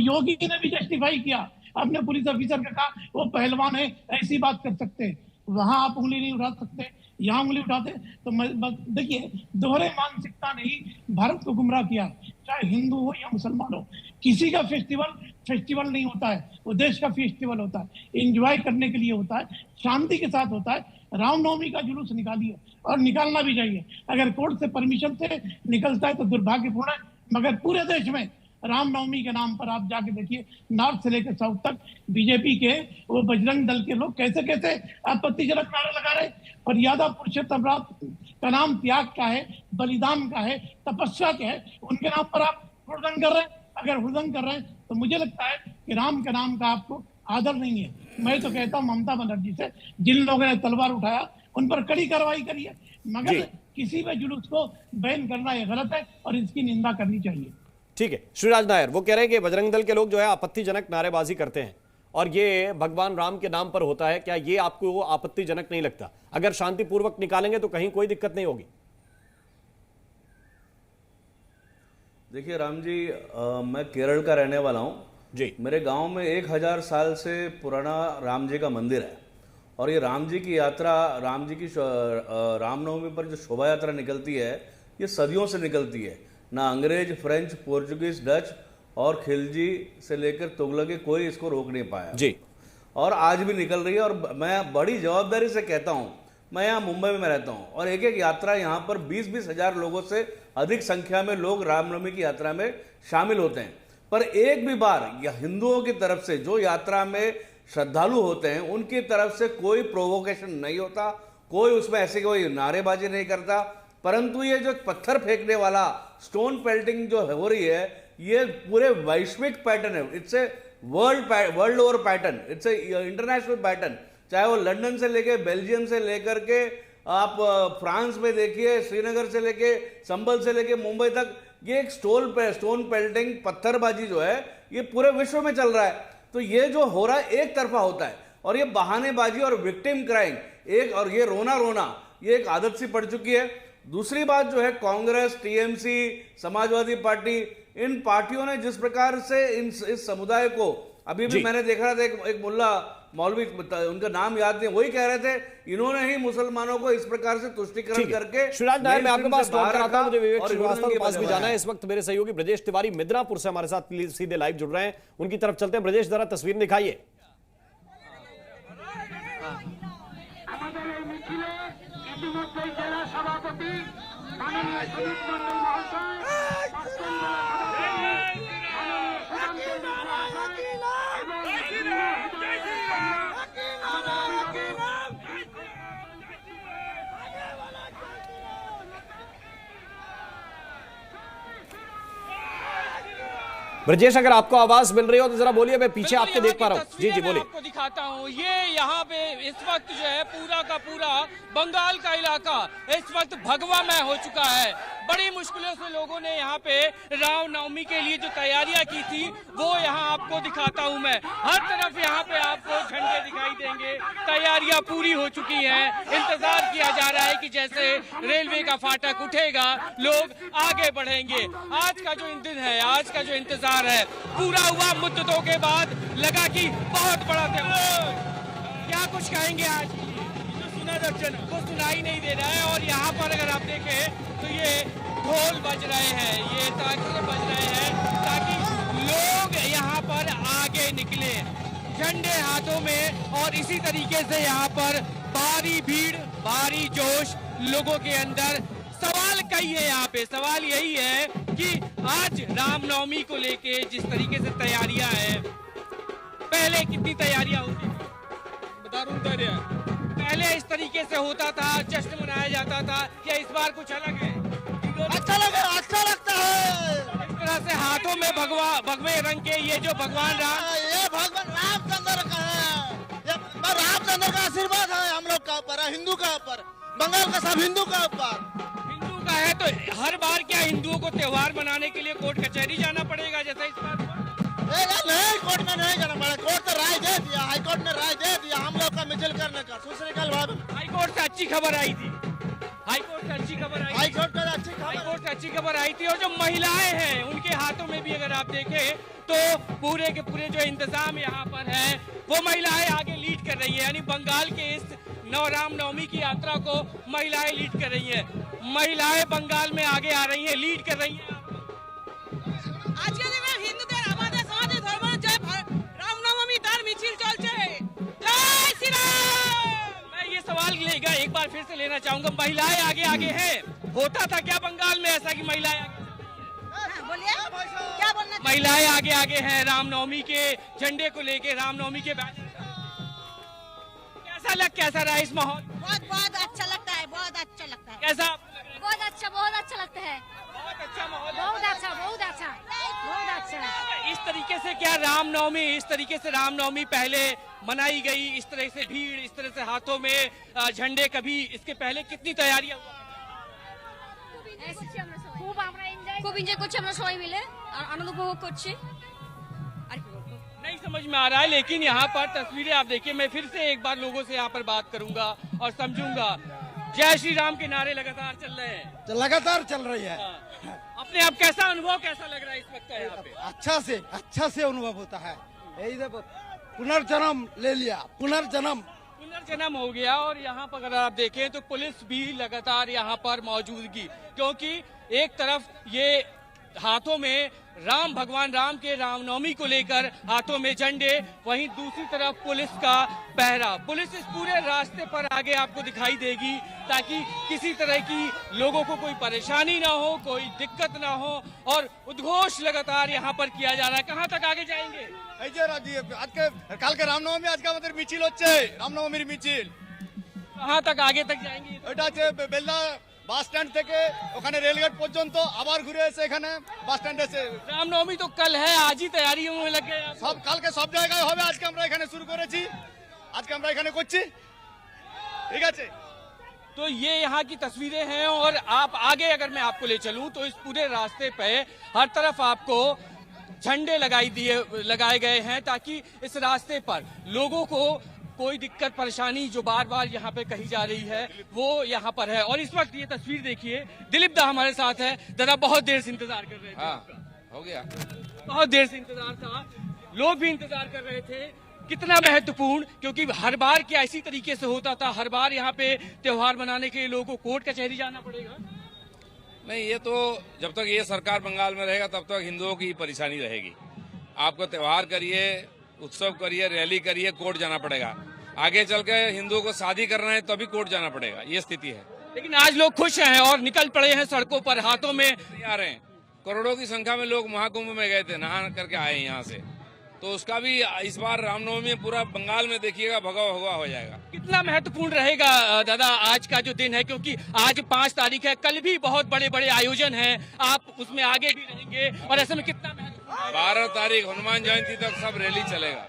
योगी ने भी जस्टिफाई किया, अपने पुलिस ऑफिसर का कहा वो पहलवान है, ऐसी बात कर सकते हैं, वहां आप उंगली नहीं उठा सकते, यहाँ उंगली उठाते। तो देखिए, दोहरे मानसिकता ने ही भारत को गुमराह किया है। चाहे हिंदू हो या मुसलमान हो, किसी का फेस्टिवल नहीं होता है, वो देश का फेस्टिवल होता है, एंजॉय करने के लिए होता है, शांति के साथ होता है। रामनवमी का जुलूस निकालिए, और निकालना भी चाहिए। अगर कोर्ट से परमिशन से निकलता है तो दुर्भाग्यपूर्ण है, मगर पूरे देश में रामनवमी के नाम पर आप जाके देखिए, नॉर्थ से लेकर साउथ तक बीजेपी के वो बजरंग दल के लोग कैसे कैसे आपत्तिजनक नारे लगा रहे। मर्यादा पुरुषोत्तम राम का नाम त्याग का है, बलिदान का है, तपस्या का है, उनके नाम पर आप हुड़दंग कर रहे हैं। अगर हुड़दंग कर रहे हैं तो मुझे लगता है कि राम के नाम का आपको आदर नहीं है। मैं तो कहता हूँ ममता बनर्जी से, जिन लोगों ने तलवार उठाया उन पर कड़ी कार्रवाई करिए, मगर किसी भी जुलूस को बैन करना ये गलत है और इसकी निंदा करनी चाहिए। ठीक है, श्रीराज नायर वो कह रहे हैं कि बजरंग दल के लोग जो है आपत्तिजनक नारेबाजी करते हैं और ये भगवान राम के नाम पर होता है। क्या ये आपको आपत्तिजनक नहीं लगता? अगर शांतिपूर्वक निकालेंगे तो कहीं कोई दिक्कत नहीं होगी। देखिए राम जी, मैं केरल का रहने वाला हूँ जी। मेरे गांव में 1000 साल से पुराना राम जी का मंदिर है, और ये राम जी की यात्रा, राम जी की रामनवमी पर जो शोभा यात्रा निकलती है, ये सदियों से निकलती है। ना अंग्रेज, फ्रेंच, पोर्चुगीज, डच और खिलजी से लेकर तुगलकी कोई इसको रोक नहीं पाया जी, और आज भी निकल रही है। और मैं बड़ी जवाबदारी से कहता हूँ, मैं यहाँ मुंबई में रहता हूँ और एक एक यात्रा यहाँ पर 20-20 हजार लोगों से अधिक संख्या में लोग रामनवमी की यात्रा में शामिल होते हैं। पर एक भी बार या हिंदुओं की तरफ से जो यात्रा में श्रद्धालु होते हैं उनकी तरफ से कोई प्रोवोकेशन नहीं होता, कोई उसमें ऐसे कोई नारेबाजी नहीं करता। परंतु ये जो पत्थर फेंकने वाला स्टोन पेल्टिंग जो हो रही है, ये पूरे वैश्विक पैटर्न है। It's a world over pattern, it's a international pattern. चाहे वो लंदन से लेके, बेल्जियम से लेकर के आप फ्रांस में देखिए, श्रीनगर से लेके, संभल से लेके मुंबई तक, ये एक स्टोन पेल्टिंग पत्थरबाजी जो है ये पूरे विश्व में चल रहा है। तो ये जो हो रहा है एक तरफा होता है, और ये बहानेबाजी और विक्टिम क्राइम एक, और ये रोना ये एक आदत सी पड़ चुकी है। दूसरी बात जो है, कांग्रेस, टीएमसी, समाजवादी पार्टी, इन पार्टियों ने जिस प्रकार से इस समुदाय को, अभी भी मैंने देखा था एक मुल्ला मौलवी, उनका नाम याद नहीं, वही कह रहे थे इन्होंने ही मुसलमानों को इस प्रकार से तुष्टीकरण करके। श्रीराज नायर, मैं आपके पास लौट कर आता हूं, मुझे विवेक श्रीवास्तव के पास भी जाना है। इस वक्त मेरे सहयोगी ब्रजेश तिवारी मिदनापुर से हमारे साथ सीधे लाइव जुड़ रहे हैं, उनकी तरफ चलते हैं। ब्रजेश, जरा तस्वीर दिखाइए। ब्रजेश, अगर आपको आवाज मिल रही हो तो जरा बोलिए, मैं पीछे आपके देख पा रहा हूँ। जी बोलिए। आपको दिखाता हूँ, ये यहाँ पे इस वक्त जो है पूरा का पूरा बंगाल का इलाका इस वक्त भगवामय हो चुका है। बड़ी मुश्किलों से लोगों ने यहाँ पे रामनवमी के लिए जो तैयारियां की थी वो यहाँ आपको दिखाता हूँ मैं। हर तरफ यहाँ पे आपको झंडे दिखाई देंगे, तैयारियां पूरी हो चुकी हैं। इंतजार किया जा रहा है कि जैसे रेलवे का फाटक उठेगा लोग आगे बढ़ेंगे। आज का जो दिन है, आज का जो इंतजार है पूरा हुआ मुद्दतों के बाद, लगा कि बहुत बड़ा त्योहार। क्या कुछ कहेंगे आज? वो सुनाई नहीं दे रहा है, और यहाँ पर अगर आप देखें तो ये ढोल बज रहे हैं, ये तालियां बज रहे हैं ताकि लोग यहाँ पर आगे निकले झंडे हाथों में। और इसी तरीके से यहाँ पर भारी भीड़, भारी जोश लोगों के अंदर। सवाल कई है यहाँ पे, सवाल यही है कि आज रामनवमी को लेके जिस तरीके से तैयारियां हैं, पहले कितनी तैयारियां होती थी? पहले इस तरीके से होता था, जश्न मनाया जाता था, या इस बार कुछ अलग है? अच्छा लगता है। इस तरह से हाथों में भगवे रंग के ये जो भगवान राम, ये भगवान रामचंद्र का है, ये रामचंद्र का आशीर्वाद है हम लोग का ऊपर, हिंदू का ऊपर, बंगाल का सब हिंदू का ऊपर। है तो हर बार बार क्या हिंदुओं को त्योहार मनाने के लिए कोर्ट कचहरी जाना पड़ेगा जैसा इस बार? नहीं, कोर्ट में नहीं जाना पड़ा। कोर्ट तो राय दे दिया, हाईकोर्ट ने राय दे दिया हम लोग का मिचिल करने का। दूसरी कल हाईकोर्ट से अच्छी खबर आई थी, हाईकोर्ट से अच्छी खबर आई, हाईकोर्ट से अच्छी खबर आई थी। और जो महिलाएं हैं उनके हाथों में भी अगर आप देखें तो पूरे के पूरे जो इंतजाम यहाँ पर है वो महिलाएं आगे लीड कर रही है। यानी बंगाल के इस रामनवमी की यात्रा को महिलाएं लीड कर रही है। महिलाएं बंगाल में आगे आ रही है, लीड कर रही है। আজকে দেখবেন হিন্দুদের আমাদের সমাজে ধর্মের জয় রামনবমী তার মিছিল চলছে। জয় শ্রী রাম। मैं ये सवाल लेगा एक बार फिर से लेना चाहूंगा, महिलाएं आगे आगे हैं, होता था क्या बंगाल में ऐसा कि महिलाएं बोलिए क्या बोलना? महिलाएं आगे आगे हैं रामनवमी के झंडे को लेके, रामनवमी के बैनर। कैसा रहा इस माहौल? बहुत अच्छा लगता है, बहुत अच्छा लगता है। कैसा? बहुत अच्छा लगता है। बहुत अच्छा माहौल, बहुत अच्छा। इस तरीके से क्या रामनवमी, इस तरीके से रामनवमी पहले मनाई गई, इस तरह से भीड़, इस तरह से हाथों में झंडे, कभी इसके पहले कितनी तैयारियां हुआ? খুব এনজয় করছি আমরা সবাই মিলে আর আনন্দ উপভোগ করছি। नहीं समझ में आ रहा है, लेकिन यहाँ पर तस्वीरें आप देखिए। मैं फिर से एक बार लोगों से यहाँ पर बात करूंगा और समझूंगा। जय श्री राम के नारे लगातार चल रहे हैं, लगातार चल रही है। अपने आप कैसा अनुभव, कैसा लग रहा है इस वक्त यहाँ पे? अच्छा से अनुभव होता है। यही पुनर्जन्म ले लिया, पुनर्जन्म हो गया। और यहाँ पर अगर आप देखें तो पुलिस भी लगातार यहाँ पर मौजूदगी, क्योंकि एक तरफ ये हाथों में भगवान राम के रामनवमी को लेकर हाथों में झंडे, वहीं दूसरी तरफ पुलिस का पहरा। पुलिस इस पूरे रास्ते पर आगे आपको दिखाई देगी ताकि किसी तरह की लोगों को कोई परेशानी ना हो, कोई दिक्कत ना हो। और उद्घोष लगातार यहाँ पर किया जा रहा है। कहाँ तक आगे जाएंगे? কাল কে রামনবমী, আজকে আমাদের মিছিল হচ্ছে, রামনবমীর মিছিল। कहाँ तक आगे तक जाएंगे? এটা হচ্ছে বেলদা বাস স্ট্যান্ড থেকে ওখানে রেলগেট পর্যন্ত, আবার ঘুরে এসে এখানে বাস স্ট্যান্ডে এসে। रामनवमी तो कल है, आज ही तैयारियों में लग गए। সব কালকে সব জায়গায় হবে, আজকে আমরা এখানে শুরু করেছি, আজকে আমরা এখানে করছি। ঠিক আছে, तो ये यहाँ की तस्वीरें हैं। और आप आगे अगर मैं आपको ले चलूं तो इस पूरे रास्ते पे हर तरफ आपको झंडे लगाए गए हैं ताकि इस रास्ते पर लोगों को कोई दिक्कत परेशानी जो बार बार यहाँ पे कही जा रही है वो यहाँ पर है। और इस वक्त ये तस्वीर देखिए, दिलीप दा हमारे साथ है। दादा बहुत देर से इंतजार कर रहे थे। हो गया, बहुत देर से इंतजार था, लोग भी इंतजार कर रहे थे। कितना महत्वपूर्ण, क्योंकि हर बार क्या इसी तरीके से होता था, हर बार यहाँ पे त्योहार मनाने के लिए लोगों को कोर्ट कचहरी जाना पड़ेगा। नहीं, ये तो जब तक ये सरकार बंगाल में रहेगा तब तक हिंदुओं की परेशानी रहेगी। आपको त्योहार करिए, उत्सव करिए, रैली करिए, कोर्ट जाना पड़ेगा। आगे चल के हिंदुओं को शादी करना है तभी कोर्ट जाना पड़ेगा, ये स्थिति है। लेकिन आज लोग खुश हैं और निकल पड़े हैं सड़कों पर, हाथों में आ रहे हैं। करोड़ों की संख्या में लोग महाकुंभ में गए थे, नहा करके आए यहाँ से। तो उसका भी इस बार रामनवमी पूरा बंगाल में देखिएगा भगवा भगवा हो जाएगा। कितना महत्वपूर्ण रहेगा दादा आज का जो दिन है, क्योंकि आज 5 तारीख है, कल भी बहुत बड़े बड़े आयोजन हैं, आप उसमें आगे भी रहेंगे। और ऐसे में कितना महत्वपूर्ण? 12 तारीख हनुमान जयंती तक सब रैली चलेगा।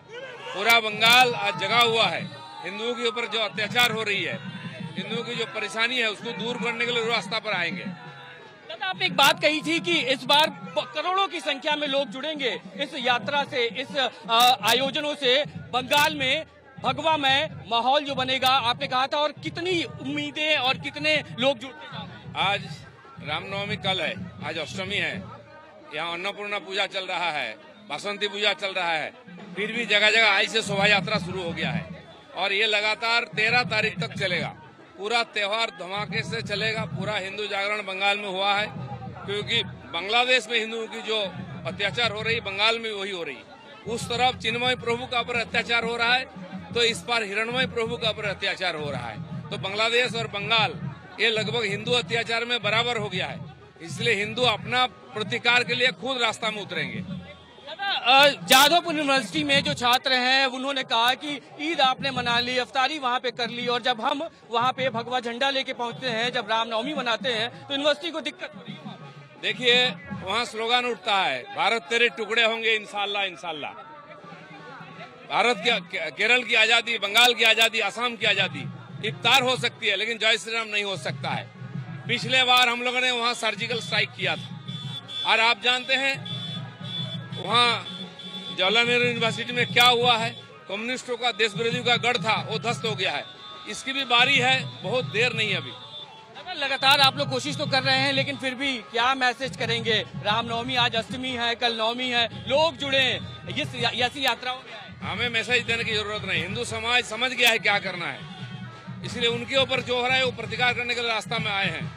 पूरा बंगाल आज जगा हुआ है। हिंदुओं के ऊपर जो अत्याचार हो रही है, हिंदुओं की जो परेशानी है, उसको दूर करने के लिए रास्ता पर आएंगे। दादा आपने एक बात कही थी कि इस बार करोड़ों की संख्या में लोग जुड़ेंगे इस यात्रा से, इस आयोजनों से। बंगाल में भगवा में माहौल जो बनेगा आपने कहा था, और कितनी उम्मीदें और कितने लोग जुड़ते जा रहे हैं। आज रामनवमी कल है, आज अष्टमी है। यहाँ अन्नपूर्णा पूजा चल रहा है, बसंती पूजा चल रहा है, फिर भी जगह जगह आज से शोभा यात्रा शुरू हो गया है और ये लगातार 13 तारीख तक चलेगा। पूरा त्योहार धमाके से चलेगा। पूरा हिंदू जागरण बंगाल में हुआ है, क्योंकि बांग्लादेश में हिंदुओं की जो अत्याचार हो रही, बंगाल में वही हो रही। उस तरफ चिन्मय प्रभु का ऊपर अत्याचार हो रहा है, तो इस बार हिरणमय प्रभु का ऊपर अत्याचार हो रहा है। तो बांग्लादेश और बंगाल ये लगभग हिंदू अत्याचार में बराबर हो गया है। इसलिए हिंदू अपना प्रतिकार के लिए खुद रास्ता में उतरेंगे। जादवपुर यूनिवर्सिटी में जो छात्र हैं उन्होंने कहा कि ईद आपने मना ली, इफ्तारी वहाँ पे कर ली, और जब हम वहाँ पे भगवा झंडा लेके पहुँचते हैं, जब रामनवमी मनाते हैं, तो यूनिवर्सिटी को दिक्कत हो रही है। देखिए वहाँ स्लोगन उठता है, भारत तेरे टुकड़े होंगे इंशाल्लाह इंशाल्लाह। भारत की, केरल की आजादी, बंगाल की आजादी, असम की आजादी इफ्तार हो सकती है, लेकिन जय श्री राम नहीं हो सकता है। पिछले बार हम लोगों ने वहां सर्जिकल स्ट्राइक किया था और आप जानते हैं वहां जवाहरलाल नेहरू यूनिवर्सिटी में क्या हुआ है। कम्युनिस्टों का, देश विरोधियों का गढ़ था, वो ध्वस्त हो गया है। इसकी भी बारी है, बहुत देर नहीं है अभी। लगातार आप लोग कोशिश तो कर रहे हैं, लेकिन फिर भी क्या मैसेज करेंगे? रामनवमी, आज अष्टमी है, कल नवमी है, लोग जुड़े हैं ऐसी यात्राओं में आए। हमें मैसेज देने की जरूरत नहीं, हिंदू समाज समझ गया है क्या करना है, इसलिए उनके ऊपर जो हो रहा है वो प्रतिकार करने के रास्ता में आए हैं।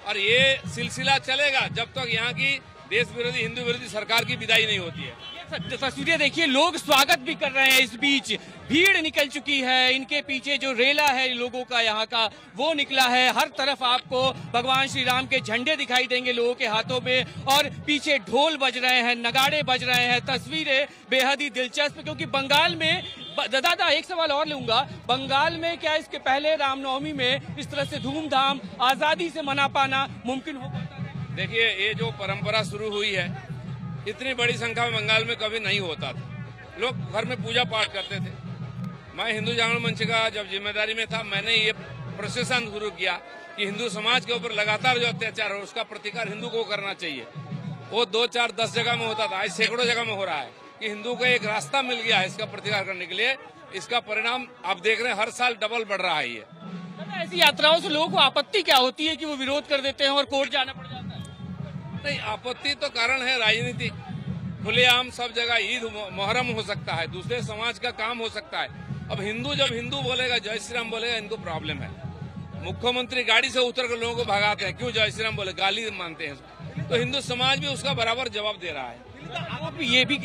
और ये सिलसिला चलेगा जब तक यहाँ की देश विरोधी, हिंदू विरोधी सरकार की विदाई नहीं होती है। तस्वीरें देखिए, लोग स्वागत भी कर रहे हैं। इस बीच भीड़ निकल चुकी है, इनके पीछे जो रेला है लोगों का यहाँ का वो निकला है। हर तरफ आपको भगवान श्री राम के झंडे दिखाई देंगे लोगों के हाथों में, और पीछे ढोल बज रहे हैं, नगाड़े बज रहे हैं। तस्वीरें बेहद ही दिलचस्प, क्योंकि बंगाल में, दादा एक सवाल और लूंगा, बंगाल में क्या इसके पहले रामनवमी में इस तरह से धूमधाम आजादी से मना पाना मुमकिन हो पाता है? देखिए, ये जो परंपरा शुरू हुई है, इतनी बड़ी संख्या में बंगाल में कभी नहीं होता था। लोग घर में पूजा पाठ करते थे। मैं हिंदू जागरण मंच का जब जिम्मेदारी में था, मैंने ये प्रोसेसन शुरू किया कि हिंदू समाज के ऊपर लगातार जो अत्याचार है उसका प्रतिकार हिंदू को करना चाहिए। वो 2, 4, 10 जगह में होता था, आज सैकड़ों जगह में हो रहा है कि हिंदू को एक रास्ता मिल गया है इसका प्रतिकार करने के लिए। इसका परिणाम आप देख रहे हैं, हर साल डबल बढ़ रहा है। ये ऐसी यात्राओं से लोगों को आपत्ति क्या होती है कि वो विरोध कर देते हैं और कोर्ट जाना पड़ जाता है? नहीं, आपत्ति तो कारण है राजनीति। खुलेआम सब जगह ईद मुहर्रम हो सकता है, दूसरे समाज का काम हो सकता है। अब हिंदू जब हिंदू बोलेगा, जय श्री राम बोलेगा, इनको प्रॉब्लम है। मुख्यमंत्री गाड़ी से उतर कर लोगों को भगाते हैं, क्यों जय श्री राम बोले, गाली मानते हैं। तो हिंदू समाज भी उसका बराबर जवाब दे रहा है। आप ये भी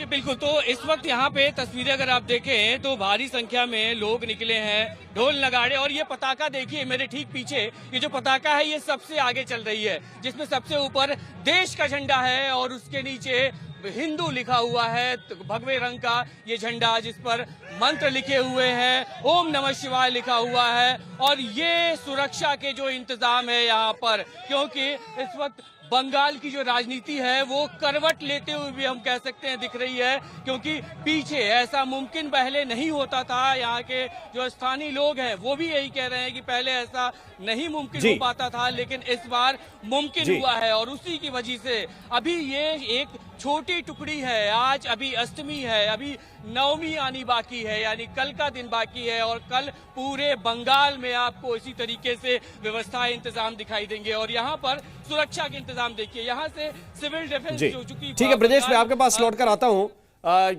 बिल्कुल। तो इस वक्त यहाँ पे तस्वीरें अगर आप देखें तो भारी संख्या में लोग निकले हैं, ढोल नगाड़े, और ये पताका देखिए मेरे ठीक पीछे, ये जो पताका है ये सबसे आगे चल रही है, जिसमें सबसे ऊपर देश का झंडा है और उसके नीचे हिंदू लिखा हुआ है, भगवे रंग का ये झंडा, जिस पर मंत्र लिखे हुए हैं, ओम नमः शिवाय लिखा हुआ है। और ये सुरक्षा के जो इंतजाम है यहाँ पर, क्योंकि इस वक्त बंगाल की जो राजनीति है वो करवट लेते हुए भी हम कह सकते हैं दिख रही है, क्योंकि पीछे ऐसा मुमकिन पहले नहीं होता था। यहाँ के जो स्थानीय लोग हैं वो भी यही कह रहे हैं कि पहले ऐसा नहीं मुमकिन हो पाता था, लेकिन इस बार मुमकिन हुआ है। और उसी की वजह से अभी ये एक छोटी टुकड़ी है, आज अभी अष्टमी है, अभी नवमी आनी बाकी है, यानी कल का दिन बाकी है, और कल पूरे बंगाल में आपको इसी तरीके से व्यवस्था इंतजाम दिखाई देंगे। और यहाँ पर सुरक्षा के इंतजाम देखिए, यहाँ से सिविल डिफेंस हो चुकी। ठीक है ब्रजेश, मैं आपके पास लौट कर आता हूँ।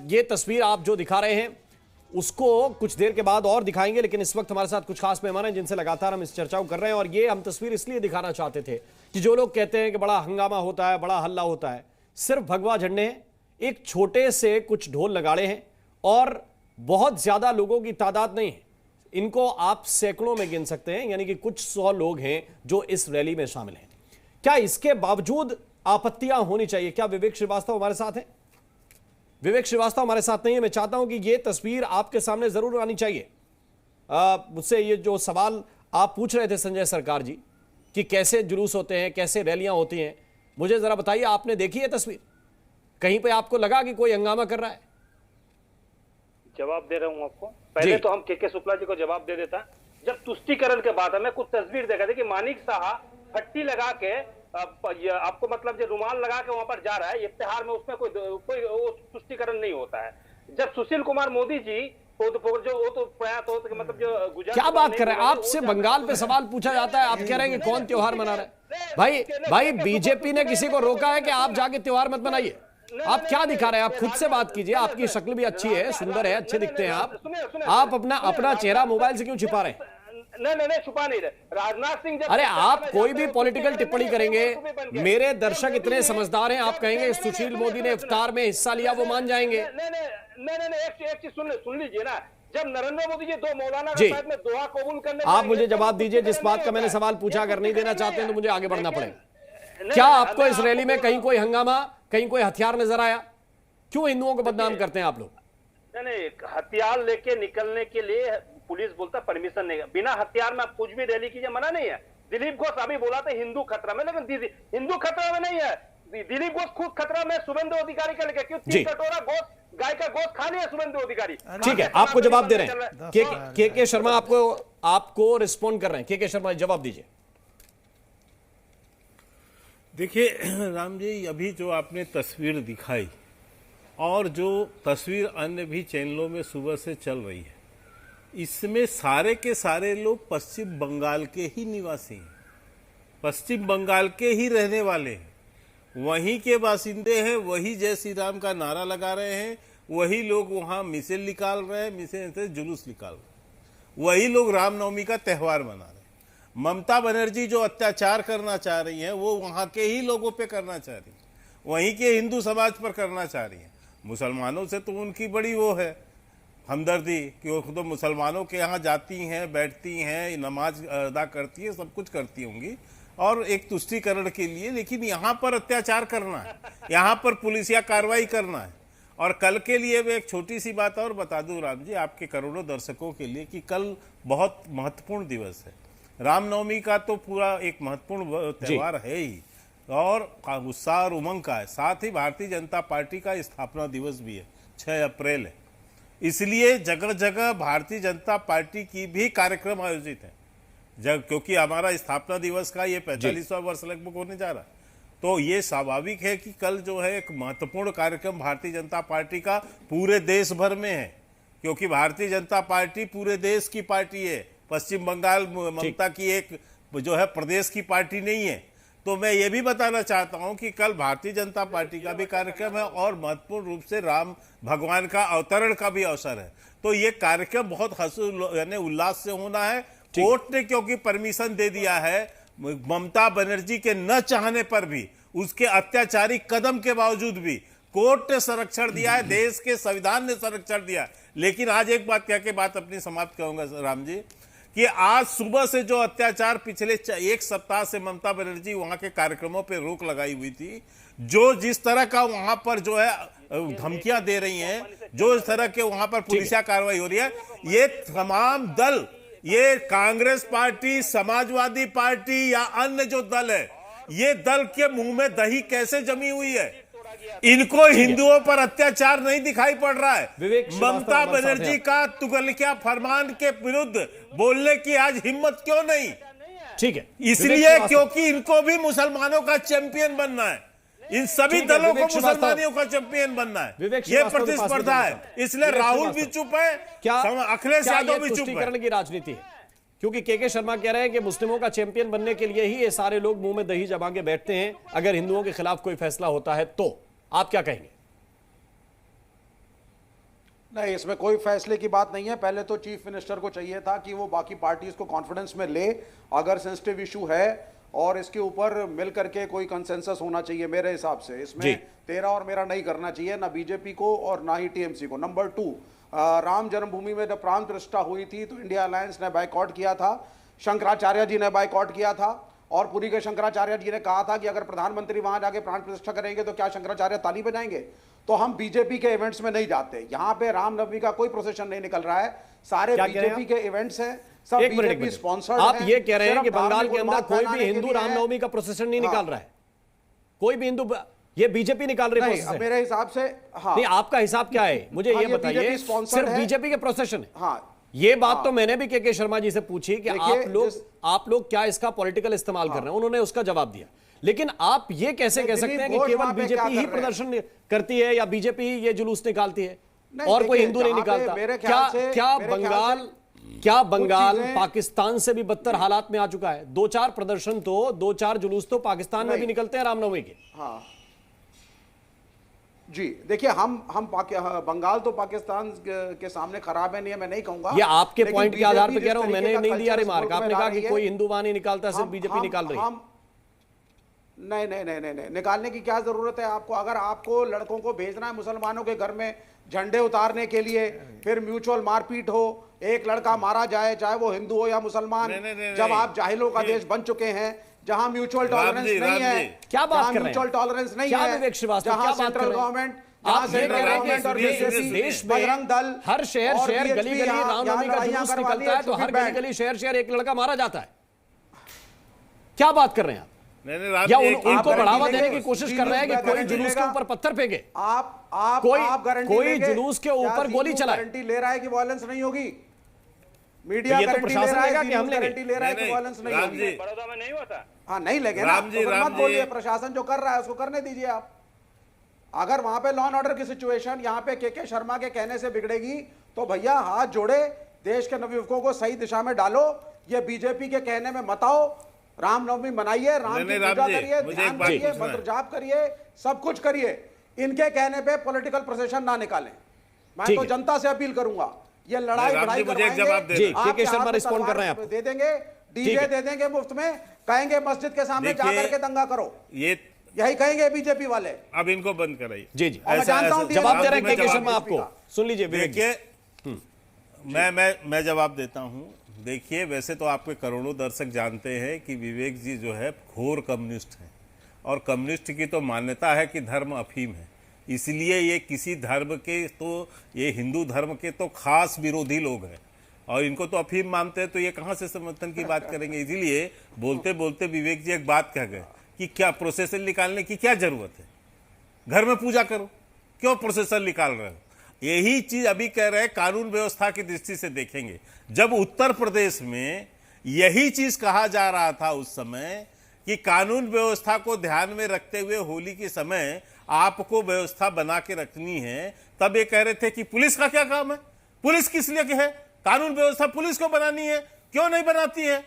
ये तस्वीर आप जो दिखा रहे हैं उसको कुछ देर के बाद और दिखाएंगे, लेकिन इस वक्त हमारे साथ कुछ खास मेहमान हैं जिनसे लगातार हम इस चर्चा को कर रहे हैं। और ये हम तस्वीर इसलिए दिखाना चाहते थे कि जो लोग कहते हैं कि बड़ा हंगामा होता है, बड़ा हल्ला होता है, सिर्फ भगवा झंडे हैं, एक छोटे से कुछ ढोल नगाड़े हैं और बहुत ज्यादा लोगों की तादाद नहीं है। इनको आप सैकड़ों में गिन सकते हैं, यानी कि कुछ 100 लोग हैं जो इस रैली में शामिल हैं। क्या इसके बावजूद आपत्तियां होनी चाहिए? क्या विवेक श्रीवास्तव हमारे साथ हैं? विवेक श्रीवास्तव हमारे साथ नहीं है। मैं चाहता हूं कि यह तस्वीर आपके सामने जरूर आनी चाहिए। मुझसे ये जो सवाल आप पूछ रहे थे संजय सरकार जी कि कैसे जुलूस होते हैं, कैसे रैलियां होती हैं, मुझे जरा बताइए, आपने देखी है तस्वीर? कहीं पे आपको लगा कि कोई हंगामा कर रहा है? जवाब दे रहा हूं आपको। पहले तो हम के शुक्ला जी को जवाब दे देता। जब तुष्टीकरण के बाद हमें कुछ तस्वीर देखा थी कि मानिक साहा पट्टी लगा के आपको मतलब जो रुमाल लगा के वहां पर जा रहा है इफ्तिहार में, उसमें कोई तुष्टीकरण नहीं होता है। जब सुशील कुमार मोदी जी मतलब जो गुजरात, क्या बात कर रहे हैं? आपसे बंगाल पे सवाल पूछा जाता है, आप कह रहे हैं कि कौन त्योहार मना रहा है? भाई बीजेपी ने किसी को रोका है कि आप जाके त्योहार मत मनाइए? आप क्या दिखा रहे हैं? आप खुद से बात कीजिए, आपकी शक्ल भी अच्छी है, सुंदर है, अच्छे दिखते हैं आप अपना चेहरा मोबाइल से क्यों छिपा रहे हैं? नहीं छुपा नहीं रहे। राजनाथ सिंह जब, अरे आप कोई भी पॉलिटिकल टिप्पणी करेंगे, मेरे दर्शक इतने समझदार हैं, आप कहेंगे सुशील मोदी ने इफ्तार में हिस्सा लिया, वो मान जाएंगे। नहीं, एक चीज सुन लीजिए ना। जब नरेंद्र मोदी जी 2 मौलाना के साथ में दुआ कबूल करने, आप मुझे जवाब दीजिए जिस बात का मैंने सवाल पूछा। अगर नहीं देना चाहते हैं तो मुझे आगे बढ़ना पड़ेगा। क्या आपको इस रैली में कहीं कोई हंगामा, कहीं कोई हथियार नजर आया? क्यों हिंदुओं को बदनाम करते हैं आप लोग? नहीं, हथियार लेके निकलने के लिए पुलिस बोलता परमिशन नहीं है। बिना हथियार में आप कुछ भी रैली कीजिए, मना नहीं है। दिलीप घोष अभी बोला था हिंदू खतरा में, लेकिन हिंदू खतरा में नहीं है। दिलीप घोष खुद खतरा में शुभेंदु अधिकारी का लेकर, क्यों 3 कटोरा गोश्त, गाय का गोश्त खा लिया शुभेंदु अधिकारी। ठीक है, आपको जवाब दे रहे हैं। के शर्मा आपको रिस्पॉन्ड कर रहे हैं। के शर्मा जवाब दीजिए। देखिए राम जी, अभी जो आपने तस्वीर दिखाई और जो तस्वीर अन्य भी चैनलों में सुबह से चल रही है, इसमें सारे के सारे लोग पश्चिम बंगाल के ही निवासी हैं, पश्चिम बंगाल के ही रहने वाले हैं, वहीं के बासिंदे हैं, वही जय श्री राम का नारा लगा रहे हैं, वही लोग वहां मिছিল निकाल रहे हैं, मिছিল से जुलूस निकाल रहे हैं, वही लोग रामनवमी का त्यौहार मना रहे हैं। ममता बनर्जी जो अत्याचार करना चाह रही हैं वो वहां के ही लोगों पे करना चाह रही हैं, वहीं के हिंदू समाज पर करना चाह रही हैं। मुसलमानों से तो उनकी बड़ी वो है हमदर्दी कि वो तो मुसलमानों के यहाँ जाती हैं, बैठती हैं, नमाज अदा करती हैं, सब कुछ करती होंगी और एक तुष्टीकरण के लिए, लेकिन यहाँ पर अत्याचार करना है, यहाँ पर पुलिसिया कार्रवाई करना है। और कल के लिए मैं एक छोटी सी बात और बता दूं राम जी, आपके करोड़ों दर्शकों के लिए, कि कल बहुत महत्वपूर्ण दिवस है। रामनवमी का तो पूरा एक महत्वपूर्ण त्यौहार है ही और उत्साह और उमंग का है, साथ ही भारतीय जनता पार्टी का स्थापना दिवस भी है, 6 अप्रैल है। इसलिए जगह जगह भारतीय जनता पार्टी की भी कार्यक्रम आयोजित है, क्योंकि हमारा स्थापना दिवस का ये 45वां वर्ष लगभग होने जा रहा है। तो ये स्वाभाविक है कि कल जो है एक महत्वपूर्ण कार्यक्रम भारतीय जनता पार्टी का पूरे देश भर में है, क्योंकि भारतीय जनता पार्टी पूरे देश की पार्टी है, पश्चिम बंगाल ममता की एक जो है प्रदेश की पार्टी नहीं है। तो मैं ये भी बताना चाहता हूं कि कल भारतीय जनता पार्टी का भी कार्यक्रम है और महत्वपूर्ण रूप से राम भगवान का अवतरण का भी अवसर है। तो ये कार्यक्रम बहुत यानी उल्लास से होना है। कोर्ट ने क्योंकि परमिशन दे दिया है, ममता बनर्जी के न चाहने पर भी, उसके अत्याचारी कदम के बावजूद भी कोर्ट ने संरक्षण दिया है, देश के संविधान ने संरक्षण दिया। लेकिन आज एक बात कह के बात अपनी समाप्त करूंगा राम जी, कि आज सुबह से जो अत्याचार पिछले एक सप्ताह से ममता बनर्जी वहां के कार्यक्रमों पे रोक लगाई हुई थी, जो जिस तरह का वहां पर जो है धमकियां दे रही हैं, जो इस तरह के वहां पर पुलिसिया कार्रवाई हो रही है, ये तमाम दल, ये कांग्रेस पार्टी, समाजवादी पार्टी या अन्य जो दल है, ये दल के मुंह में दही कैसे जमी हुई है। इनको हिंदुओं पर अत्याचार नहीं दिखाई पड़ रहा है। ममता बनर्जी का तुगलकिया फरमान के विरुद्ध बोलने की आज हिम्मत क्यों नहीं? ठीक है, इसलिए क्योंकि इनको भी मुसलमानों का चैंपियन बनना है, इन सभी दलों को मुसलमानियों का चैंपियन बनना है, ये प्रतिस्पर्धा है। इसलिए राहुल भी चुप है, अखिलेश यादव भी चुप है। की राजनीति है, क्योंकि के शर्मा कह रहे हैं कि मुस्लिमों का चैंपियन बनने के लिए ही ये सारे लोग मुंह में दही जमा के बैठते हैं, अगर हिंदुओं के खिलाफ कोई फैसला होता है तो। आप क्या कहेंगे? नहीं, इसमें कोई फैसले की बात नहीं है। पहले तो चीफ मिनिस्टर को चाहिए था कि वो बाकी पार्टीज को कॉन्फिडेंस में ले, अगर सेंसिटिव इशू है और इसके ऊपर मिल करके कोई कंसेंसस होना चाहिए मेरे हिसाब से। इसमें तेरा और मेरा नहीं करना चाहिए, ना बीजेपी को और ना ही टीएमसी को। नंबर 2, राम जन्मभूमि में जब प्राण प्रतिष्ठा हुई थी तो इंडिया अलायंस ने बाइकआउट किया था, शंकराचार्य जी ने बाइकआउट किया था, और पुरी के शंकराचार्य जी ने कहा था कि अगर प्रधानमंत्री वहां जाके प्राण प्रतिष्ठा करेंगे तो क्या शंकराचार्य ताली बजाएंगे? तो हम बीजेपी के इवेंट्स में नहीं जाते। यहाँ पे रामनवमी का कोई प्रोसेशन नहीं निकल रहा है, सारे बीजेपी के इवेंट्स हैं, सब बीजेपी स्पॉन्सर्ड हैं। आप ये कह रहे हैं कि बंगाल के अंदर कोई भी हिंदू रामनवमी का प्रोसेशन नहीं निकाल रहा है, कोई भी हिंदू, ये बीजेपी निकाल रही है मेरे हिसाब से। हाँ, नहीं, आपका हिसाब क्या है मुझे ये बताइए? सिर्फ बीजेपी के प्रोसेशन है? हाँ, ये बात तो मैंने भी के शर्मा जी से पूछी कि आप लोग क्या इसका पॉलिटिकल इस्तेमाल कर रहे हैं, उन्होंने उसका जवाब दिया। लेकिन आप ये कैसे कह सकते हैं कि केवल बीजेपी ही प्रदर्शन करती है या बीजेपी ही ये जुलूस निकालती है और कोई हिंदू नहीं निकालता? क्या बंगाल पाकिस्तान से भी बदतर हालात में आ चुका है? 2-4 प्रदर्शन तो 2-4 जुलूस तो पाकिस्तान में भी निकलते हैं रामनवमी के। हाँ जी, देखिए हम बंगाल तो पाकिस्तान के सामने खराब है, नहीं है मैं नहीं कहूंगा। ये आपके पॉइंट के आधार पे कह रहा हूं, मैंने नहीं दिया रिमार्क। आपने कहा कि कोई हिंदू वहां नहीं निकालता, सिर्फ बीजेपी निकाल रही है। नहीं, निकालने की क्या जरूरत है आपको? अगर आपको लड़कों को भेजना है मुसलमानों के घर में झंडे उतारने के लिए, फिर म्यूचुअल मारपीट हो, एक लड़का मारा जाए, चाहे वो हिंदू हो या मुसलमान, जब आप जाहिलों का देश बन चुके हैं, जहां म्यूचुअल टॉलरेंस नहीं है, क्या बात कर रहे हैं? म्यूचुअल टॉलरेंस नहीं है, जहां सेंट्रल गवर्नमेंट, आप ये कह रहे हैं कि देश में हर शहर गली रामनवमी का जुलूस निकलता है तो हर गली शहर एक लड़का मारा जाता है। क्या बात कर रहे हैं आप? या उनको बढ़ावा देने की कोशिश कर रहे हैं कि कोई जुलूस के ऊपर पत्थर फेंके, कोई जुलूस के ऊपर गोली चलाए? गारंटी ले रहा है कि वायलेंस नहीं होगी? मीडिया ये तो गारंटी ले प्रशासन रहा है लेगा कि हम लेंगे? गारंटी ले रहा है कि वायलेंस नहीं होगी। बड़ौदा में नहीं हुआ था। हाँ नहीं लेंगे ना, तो फिर मत बोलिए। प्रशासन जो कर रहा है उसको करने दीजिए आप। अगर वहां पे लॉ एंड ऑर्डर की सिचुएशन यहाँ पे के शर्मा के कहने से बिगड़ेगी तो भैया हाथ जोड़े, देश के नवयुवकों को सही दिशा में डालो। ये बीजेपी के कहने में मत आओ। रामनवमी मनाइए, राम की पूजा करिए, ध्यान करिए, मंत्र जाप करिए, सब कुछ करिए। इनके कहने पे पॉलिटिकल प्रोसेशन ना निकालें। मैं तो जनता से अपील करूंगा, ये लड़ाई बढ़ाई के शर्मा रिस्पॉन्ड कर रहे हैं, दे देंगे, डीजे दे देंगे मुफ्त में, कहेंगे मस्जिद के सामने जाकर के दंगा करो, ये यही कहेंगे बीजेपी वाले। अब इनको बंद कराइए। जी जी, मैं जानता हूं जवाब दे रहे हैं के शर्मा आपको, सुन लीजिए। देखिए मैं जवाब देता हूं। देखिए, वैसे तो आपके करोड़ों दर्शक जानते हैं कि विवेक जी जो है घोर कम्युनिस्ट हैं, और कम्युनिस्ट की तो मान्यता है कि धर्म अफीम है। इसलिए ये किसी धर्म के, तो ये हिंदू धर्म के तो खास विरोधी लोग हैं, और इनको तो अफीम मानते हैं, तो ये कहाँ से समर्थन की बात करेंगे। इसीलिए बोलते बोलते विवेक जी एक बात कह गए कि क्या प्रोसेसर निकालने की क्या जरूरत है, घर में पूजा करो, क्यों प्रोसेसर निकाल रहे हो। यही चीज अभी कह रहे हैं कानून व्यवस्था की दृष्टि से देखेंगे। जब उत्तर प्रदेश में यही चीज कहा जा रहा था उस समय कि कानून व्यवस्था को ध्यान में रखते हुए होली के समय आपको व्यवस्था बना के रखनी है, तब ये कह रहे थे कि पुलिस का क्या काम है, पुलिस किस लिए है, कानून व्यवस्था पुलिस को बनानी है, क्यों नहीं बनाती है,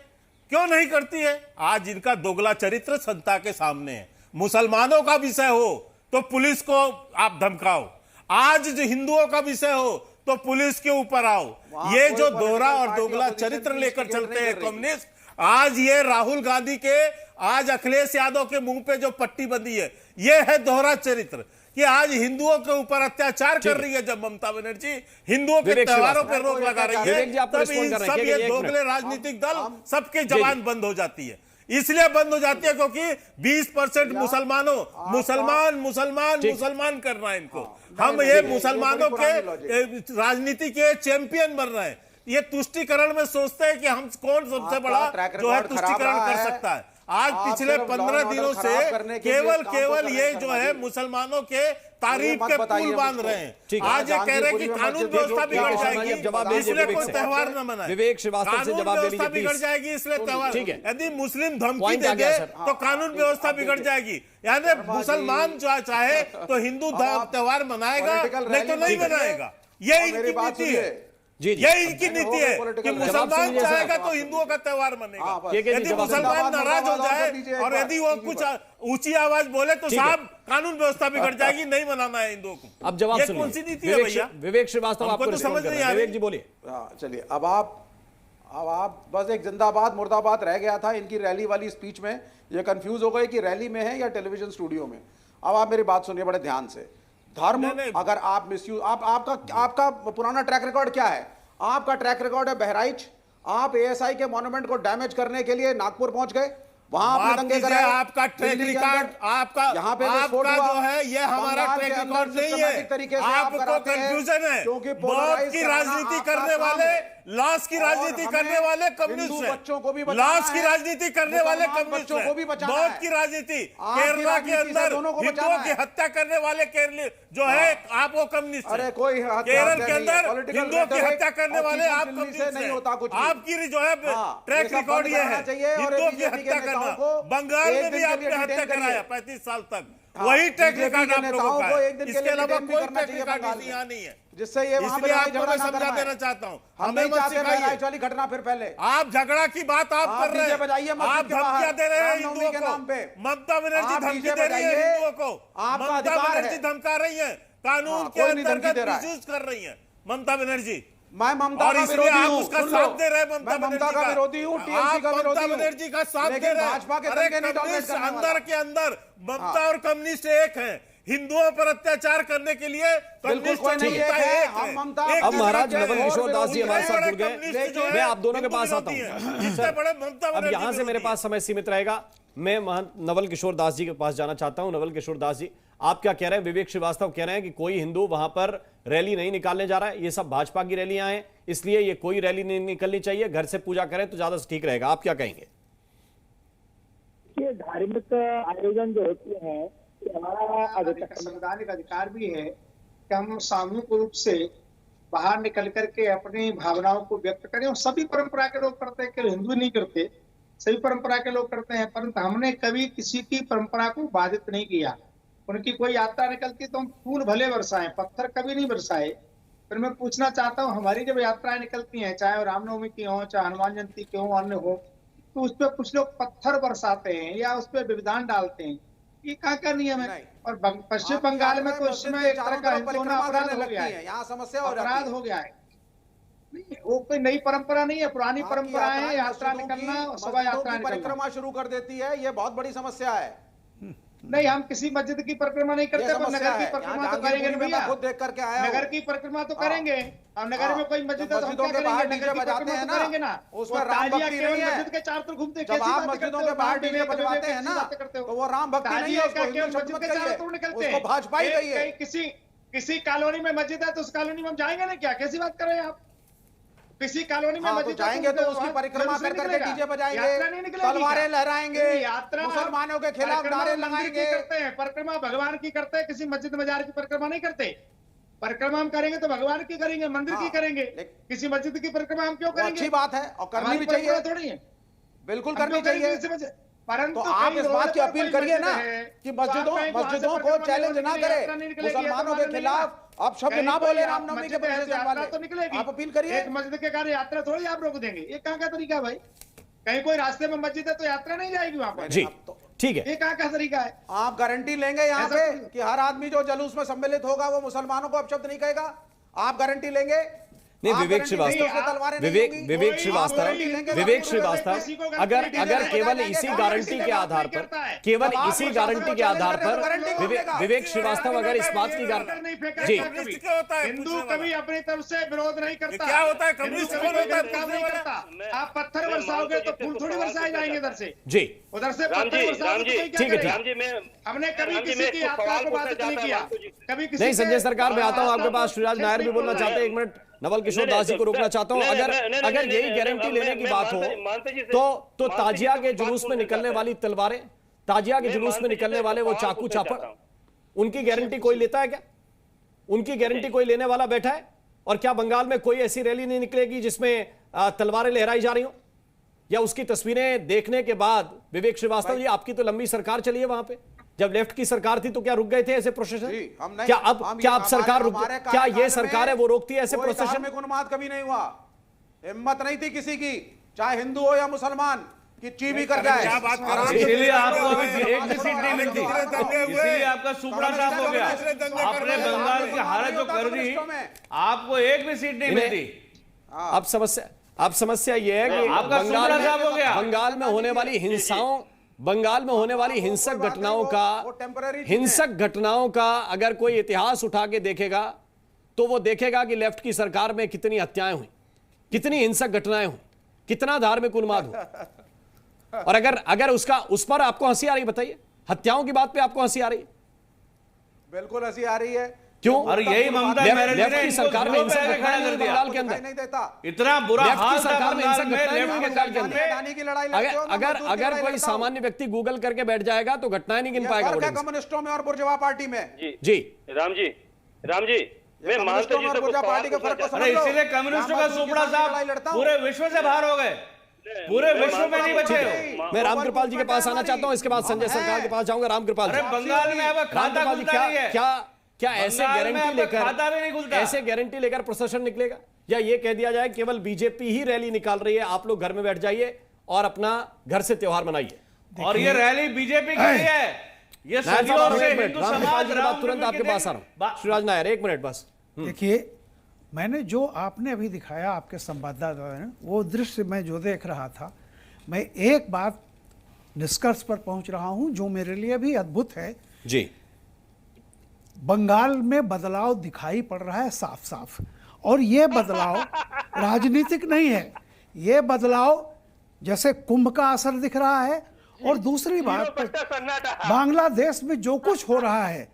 क्यों नहीं करती है। आज इनका दोगला चरित्र जनता के सामने है। मुसलमानों का विषय हो तो पुलिस को आप धमकाओ, आज जो हिंदुओं का विषय हो तो पुलिस के ऊपर आओ। ये जो दोहरा और दोगला चरित्र लेकर चलते हैं कम्युनिस्ट, आज ये राहुल गांधी के, आज अखिलेश यादव के मुंह पे जो पट्टी बंधी है, ये है दोहरा चरित्र कि आज हिंदुओं के ऊपर अत्याचार कर रही है। जब ममता बनर्जी हिंदुओं के त्योहारों पर रोक लगा रही है, तब सब ये दोगले राजनीतिक दल सबके जबान बंद हो जाती है। इसलिए बंद हो जाती है क्योंकि 20% मुसलमान कर रहा है इनको। हम ये मुसलमानों के राजनीति के चैंपियन बन रहे हैं। ये तुष्टिकरण में सोचते हैं कि हम कौन सबसे बड़ा जो है तुष्टिकरण कर सकता है। आज पिछले 15 दिनों से केवल ये जो है मुसलमानों के तारीफ के पुल बांध रहे हैं। आज ये कह रहे हैं कि कानून व्यवस्था बिगड़ जाएगी, इसलिए कोई त्योहार न मनाए। विवेक श्रीवास्तव से जवाब दे लीजिए, बिगड़ जाएगी इसलिए त्योहार। यदि मुस्लिम धमकी दे दे तो कानून व्यवस्था बिगड़ जाएगी। यानी मुसलमान चाहे तो हिंदू त्योहार मनाएगा, नहीं तो नहीं मनाएगा। ये इनकी नीति है, यही इनकी नीति है कि मुसलमान चाहेगा तो हिंदुओं का त्योहार मनेगा। यदि मुसलमान नाराज हो जाए और यदि वो कुछ ऊंची आवाज बोले तो साहब कानून व्यवस्था बिगड़ जाएगी, नहीं मनाना है हिंदुओं को। अब जवाब सुनिए, कौन सी नीति है भैया? विवेक श्रीवास्तव आपको तो समझ नहीं आ रही जी, बोलिए। चलिए, अब आप बस एक जिंदाबाद मुर्दाबाद रह गया था इनकी रैली वाली स्पीच में। ये कंफ्यूज हो गए कि रैली में है या टेलीविजन स्टूडियो में। अब आप मेरी बात सुनिए बड़े ध्यान से। धर्म अगर आप मिसयूज, आपका पुराना ट्रैक रिकॉर्ड क्या है? आपका ट्रैक रिकॉर्ड है बहराइच। आप एएसआई के मॉन्यूमेंट को डैमेज करने के लिए नागपुर पहुंच गए, वहां आपने दंगे कराए। आपका ट्रैक रिकॉर्ड, आपका यहाँ पे आपका जो है ये हमारा ट्रैक रिकॉर्ड नहीं है। आपको कंफ्यूजन है, मौत की राजनीति करने वाले, लॉस की राजनीति करने वाले कम्युनिस्ट हैं, लॉस की राजनीति करने वाले कम्युनिस्ट हैं, मौत की राजनीति केरला के अंदर हिंदुओं की हत्या करने वाले केरल जो है आप वो कम्युनिस्ट हैं। केरल के अंदर हिंदुओं की हत्या करने वाले आप कम्युनिस्ट हैं। आपकी जो है ट्रैक रिकॉर्ड ये है हिंदुओं की हत्या करना। बंगाल में भी आपने हत्या कराया 35 साल तक, वही ट्रैक रिकॉर्ड आप लोगों का है। इसके अलावा कोई ट्रैक रिकॉर्ड यहाँ नहीं है, जिससे ये इसलिए आपको मैं समझा देना चाहता हूँ। हमें मत सिखाइए घटना। फिर पहले आप झगड़ा की बात आप कर रहे हैं, आप धमकियां दे रहे हैं हिंदुओं को। ममता बनर्जी धमकी दे रही है हिंदुओं को, ममता बनर्जी धमका रही है, कानून के अंतर्गत मिसयूज कर रही है ममता बनर्जी। मैं ममता का विरोधी हूं, उसका साथ दे रहे हैं। ममता का विरोधी हूं, टीएमसी का विरोधी हूं, बनर्जी का साथ दे रहे हैं। भाजपा के दंगे नहीं टॉलरेट करने वाला। अंदर के अंदर ममता और कम्युनिस्ट एक हैं। हिंदुओं पर अत्याचार करने के लिए बिल्कुल कोई नहीं है। अब महाराज नवल किशोर दास जी हमारे साथ जुड़ गए। मैं आप दोनों के पास आता हूँ। अब यहाँ से मेरे पास समय सीमित रहेगा। मैं नवल किशोर दास जी के पास जाना चाहता हूँ। नवल किशोर दास जी, आप क्या कह रहे हैं? विवेक श्रीवास्तव कह रहे हैं कि कोई हिंदू वहां पर रैली नहीं निकालने जा रहा है, ये सब भाजपा की रैलियां हैं, इसलिए ये कोई रैली नहीं निकलनी चाहिए, घर से पूजा करें तो ज्यादा ठीक रहेगा। आप क्या कहेंगे? ये धार्मिक आयोजन जो होते हैं, ये हमारा संवैधानिक अधिकार भी है कि हम सामूहिक रूप से बाहर निकल करके अपनी भावनाओं को व्यक्त करें। और सभी परंपरा के लोग करते हैं, केवल हिंदू नहीं करते, सभी परंपरा के लोग करते हैं, परंतु हमने कभी किसी की परंपरा को बाधित नहीं किया। उनकी कोई यात्रा निकलती तो हम फूल भले बरसाएं, पत्थर कभी नहीं बरसाए। फिर मैं पूछना चाहता हूँ, हमारी जब यात्राएं निकलती हैं, चाहे रामनवमी की हो, चाहे हनुमान जयंती की हो, अन्य हो, तो उस पर कुछ लोग पत्थर बरसाते हैं या उस पर विविधान डालते हैं। ये कहाँ का नियम है? और पश्चिम बंगाल में तो इसमें एक तरह का अपराध हो गया है, यहाँ समस्या अपराध हो गया है। वो कोई नई परंपरा नहीं है, पुरानी परंपरा है। यात्रा निकलना, शोभा यात्रा परिक्रमा शुरू कर देती है, ये बहुत बड़ी समस्या है। नहीं, हम किसी मस्जिद की परिक्रमा नहीं करते, पर नगर की परिक्रमा तो करेंगे भैया। खुद देख करके आया, नगर की परिक्रमा तो करेंगे। और नगर में कोई मस्जिद है तो हम क्या करेंगे? नगर की परिक्रमा तो करेंगे ना। उसमें राम भक्ति नहीं है। मस्जिद के चारों तरफ घूमते, जब आप मस्जिदों के बाहर डीजे बजवाते हैं ना, तो वो राम भक्ति नहीं है, उसको हिंदू शब्द मत कहिए, उसको भाजपा ही कहिए। किसी कॉलोनी में मस्जिद है तो उस कॉलोनी में हम जाएंगे ना? क्या कैसी बात कर रहे हैं आप? किसी कॉलोनी में मस्जिद जाएंगे तो उसकी परिक्रमा कर करके डीजे बजाएंगे, तलवारें लहराएंगे, मुसलमानों के खिलाफ नारे लगाएंगे। करते हैं परिक्रमा, भगवान की करते हैं, किसी मस्जिद मजार की परिक्रमा नहीं करते। परिक्रमा हम करेंगे तो भगवान की करेंगे, मंदिर की करेंगे। किसी मस्जिद की परिक्रमा हम क्यों करेंगे? अच्छी बात है और करनी भी चाहिए, थोड़ी है, बिल्कुल करनी चाहिए। परंतु तो आप इस बात की अपील करिए ना कि मस्जिदों को चैलेंज ना करे, मुसलमानों के खिलाफ आप शब्द ना बोले रामनवमी के प्रोसेशन वाले। तो निकलेगी, आप अपील करिए। एक मस्जिद के कार्य यात्रा थोड़ी आप रोक देंगे, ये कहाँ का तरीका है भाई? कहीं कोई रास्ते में मस्जिद है तो यात्रा नहीं जाएगी वहां पर? जी ठीक है, ये कहाँ का तरीका है? आप गारंटी लेंगे यहाँ पे कि हर आदमी जो जुलूस में सम्मिलित होगा वो मुसलमानों को अपशब्द नहीं कहेगा? आप गारंटी लेंगे? नहीं, विवेक श्रीवास्तव, विवेक श्रीवास्तव, अगर केवल इसी गारंटी के आधार पर, केवल इसी गारंटी के आधार पर विवेक श्रीवास्तव अगर इस बात की गारंटी, जी, हिंदू कभी अपनी तरफ से विरोध नहीं करता। क्या होता है? कम्युनिस्ट कौन होता है? नहीं करता। आप पत्थर बरसाओगे तो फूल थोड़ी बरसाए जाएंगे इधर से, जी, उधर से पत्थर बरसाओगे तो ठीक है। हमने कभी किसी की यात्रा को बाधित नहीं किया, कभी किसी नहीं। संजय सरकार, मैं आता हूं आपके पास। शिवराज नायर भी बोलना चाहते हैं, एक मिनट। नवल किशोर दास जी को रोकना चाहता हूं। अगर यही गारंटी लेने की बात हो तो ताजिया के जुलूस में निकलने वाली तलवारें, ताजिया के जुलूस में निकलने वाले वो चाकू चापड़, उनकी गारंटी कोई लेता है क्या? उनकी गारंटी कोई लेने वाला बैठा है? और क्या बंगाल में कोई ऐसी रैली नहीं निकलेगी जिसमें तलवारें लहराई जा रही हो? या उसकी तस्वीरें देखने के बाद, विवेक श्रीवास्तव जी, आपकी तो लंबी सरकार चली है वहां पे, जब लेफ्ट की सरकार थी तो क्या रुक गए थे ऐसे प्रोसेशन? क्या अब सरकार रुक, क्या ये सरकार है वो रोकती है ऐसे प्रोसेशन? में उन्माद कभी नहीं हुआ, हिम्मत नहीं थी किसी की, चाहे हिंदू हो या मुसलमान, कि ची भी कर जाए। इसीलिए आपको अभी एक भी सीट नहीं मिलती, इसीलिए आपका सुपड़ा साफ हो गया। आपने बंगाल की हालत जो कर दी, आपको एक भी सीट नहीं मिलती। अब समस्या ये है कि बंगाल में होने वाली हिंसाओं, बंगाल में होने वाली हिंसक घटनाओं का अगर कोई इतिहास उठा के देखेगा तो वो देखेगा कि लेफ्ट की सरकार में कितनी हत्याएं हुई, कितनी हिंसक घटनाएं हुई, कितना धार्मिक उन्माद हुआ। और अगर उस पर आपको हंसी आ रही, बताइए, हत्याओं की बात पे आपको हंसी आ रही है? बिल्कुल हंसी आ रही है। क्यों? और यही ममता बनर्जी ने की सरकार में हिंसक घटनाएं हुई बंगाल के अंदर, नहीं देता, इतना बुरा हाल सरकार में हिंसक घटनाएं हुई बंगाल के अंदर। अगर कोई सामान्य व्यक्ति गूगल करके बैठ जाएगा तो घटनाएं नहीं गिन पाएगा। कम्युनिस्टों में और बुर्जुआ पार्टी में, जी राम जी, मैं मानता हूं बुर्जुआ पार्टी का फर्क को समझ लो। इसीलिए कम्युनिस्टों का सुपड़ा साहब पूरे विश्व से बाहर हो गए, पूरे विश्व में नहीं बचे हो। मैं रामकृपाल जी के पास आना चाहता हूं, इसके बाद संजय सरकार के पास जाऊंगा। रामकृपाल जी, बंगाल में अब खाता खुलता नहीं है, क्या ऐसे गारंटी लेकर प्रोसेशन निकलेगा, या ये कह दिया जाए केवल बीजेपी ही रैली निकाल रही है, आप लोग घर में बैठ जाइए और अपना घर से त्योहार मनाइए? और ये रैली बीजेपी की है, ये सदियों से हिंदू समाज। तुरंत आपके पास आ रहा हूं, शिवराज नायर, एक मिनट बस। देखिए, मैंने जो आपने अभी दिखाया, आपके संवाददाता ने, वो दृश्य मैं जो देख रहा था, मैं एक बात निष्कर्ष पर पहुंच रहा हूं जो मेरे लिए भी अद्भुत है जी। बंगाल में बदलाव दिखाई पड़ रहा है साफ साफ, और ये बदलाव राजनीतिक नहीं है, ये बदलाव जैसे कुंभ का असर दिख रहा है। और दूसरी बात, बांग्लादेश में जो कुछ हो रहा है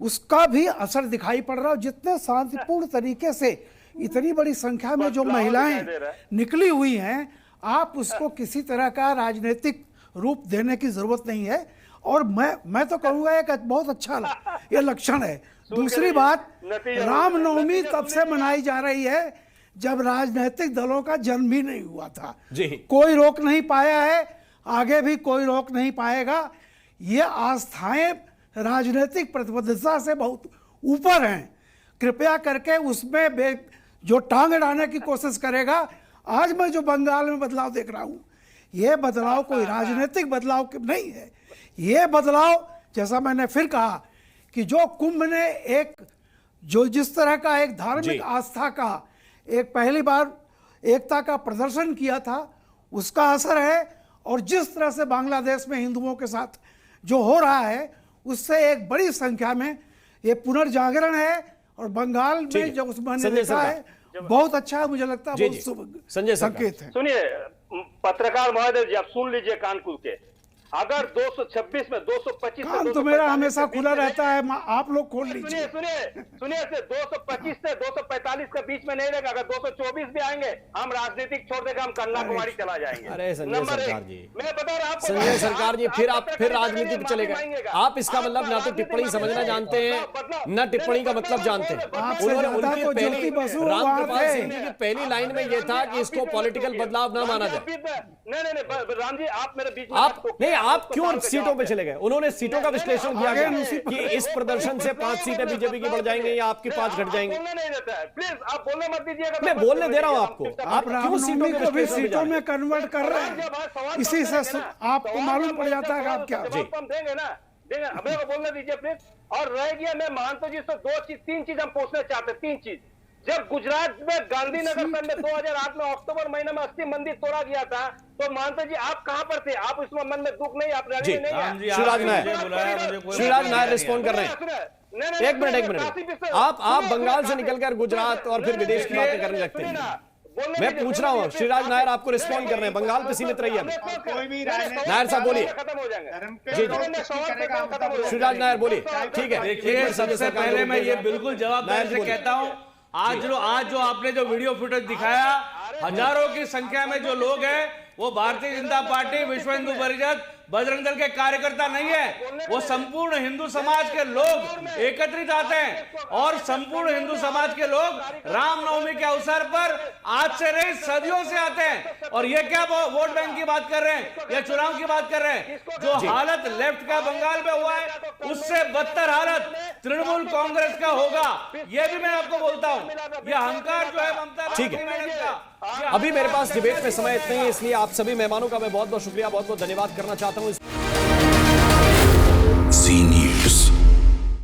उसका भी असर दिखाई पड़ रहा है। जितने शांतिपूर्ण तरीके से इतनी बड़ी संख्या में जो महिलाएं निकली हुई हैं, आप उसको किसी तरह का राजनीतिक रूप देने की जरूरत नहीं है। और मैं तो कहूँगा एक बहुत अच्छा ये लक्षण है। दूसरी बात, रामनवमी तब से मनाई जा रही है जब राजनीतिक दलों का जन्म भी नहीं हुआ था जी। कोई रोक नहीं पाया है, आगे भी कोई रोक नहीं पाएगा। ये आस्थाएं राजनीतिक प्रतिबद्धता से बहुत ऊपर हैं। कृपया करके उसमें जो टांग अड़ाने की कोशिश करेगा, आज मैं जो बंगाल में बदलाव देख रहा हूँ, ये बदलाव कोई राजनीतिक बदलाव नहीं है। ये बदलाव, जैसा मैंने फिर कहा कि जो कुंभ ने जिस तरह का एक धार्मिक आस्था का एक पहली बार एकता का प्रदर्शन किया था, उसका असर है। और जिस तरह से बांग्लादेश में हिंदुओं के साथ जो हो रहा है, उससे एक बड़ी संख्या में ये पुनर्जागरण है। और बंगाल में जो उसने देखा है बहुत अच्छा है, मुझे लगता है बहुत शुभ संकेत है। सुनिए पत्रकार महोदय जी, आप सुन लीजिए कान खोल के। अगर 226 में 225 कान तो मेरा हमेशा खुला रहता है, आप लोग खोल लीजिए। सुनिए 225 से 245 के बीच में नहीं रहेगा। अगर 224 भी आएंगे, हम राजनीतिक छोड़ देकर हम कन्याकुमारी चला जाएंगे। अरे संजय सरकार जी, मैं बता रहा आपको, संजय सरकार जी, फिर राजनीति पे चले गए आप। इसका मतलब ना तो टिप्पणी समझना जानते हैं, न टिप्पणी का मतलब जानते हैं। उनकी पहली रामकृपाल सिंह जी की पहली लाइन में यह था कि इसको पॉलिटिकल बदलाव ना माना जाए। नहीं राम जी, आप मेरे बीच आप क्यों सीटों पे चले गए? उन्होंने सीटों का विश्लेषण किया कि इस प्रदर्शन से 5 सीटें बीजेपी की बढ़ जाएंगी या आपकी 5 घट जाएंगी। नहीं देता है, प्लीज आप बोलने मत दीजिएगा। मैं बोलने दे रहा हूं आपको। आप क्यों सीटों में कन्वर्ट कर रहे हैं? इसी से आपको मालूम पड़ जाता है आप क्या देंगे ना, देंगे। हमें बोलने दीजिए प्लीज। और रह गया, मैं महंतो जी से 3 चीज हम पूछना चाहते हैं। 3 चीज। जब गुजरात में गांधीनगर में 2008 में अक्टूबर महीने में 80 मंदिर तोड़ा गया था, तो महंतो जी आप कहां पर थे? आप इसमें मन में दुख नहीं, आप रैली में नहीं? शिवराज नायर रिस्पॉन्ड कर रहे हैं। एक मिनट। आप बंगाल से निकलकर गुजरात और फिर विदेश की बातें करने लगते हैं। मैं पूछ रहा हूँ, श्रीराज नायर आपको रिस्पॉन्ड कर रहे हैं। बंगाल पे सीमित रहिए। नायर साहब बोलिए। जी श्रीराज नायर बोलिए। ठीक है, देखिए सबसे पहले मैं ये बिल्कुल जवाबदारी से कहता हूँ, आज जो आपने जो वीडियो फुटेज दिखाया, हजारों की संख्या में जो लोग हैं वो भारतीय जनता पार्टी, विश्व हिंदू परिषद, बजरंग दल के कार्यकर्ता नहीं है। वो संपूर्ण हिंदू समाज के लोग एकत्रित आते हैं और संपूर्ण हिंदू समाज के लोग रामनवमी के अवसर पर आज से नहीं सदियों से आते हैं। और ये क्या वोट बैंक की बात कर रहे हैं या चुनाव की बात कर रहे हैं? जो हालत लेफ्ट का बंगाल में हुआ है, उससे बदतर हालत तृणमूल कांग्रेस का होगा। ये भी मैं आपको बोलता हूँ। ये अहंकार जो है ममता बनर्जी का। अभी मेरे पास डिबेट में समय इतना ही, इसलिए आप सभी मेहमानों का मैं बहुत बहुत शुक्रिया, बहुत बहुत धन्यवाद करना चाहता हूँ।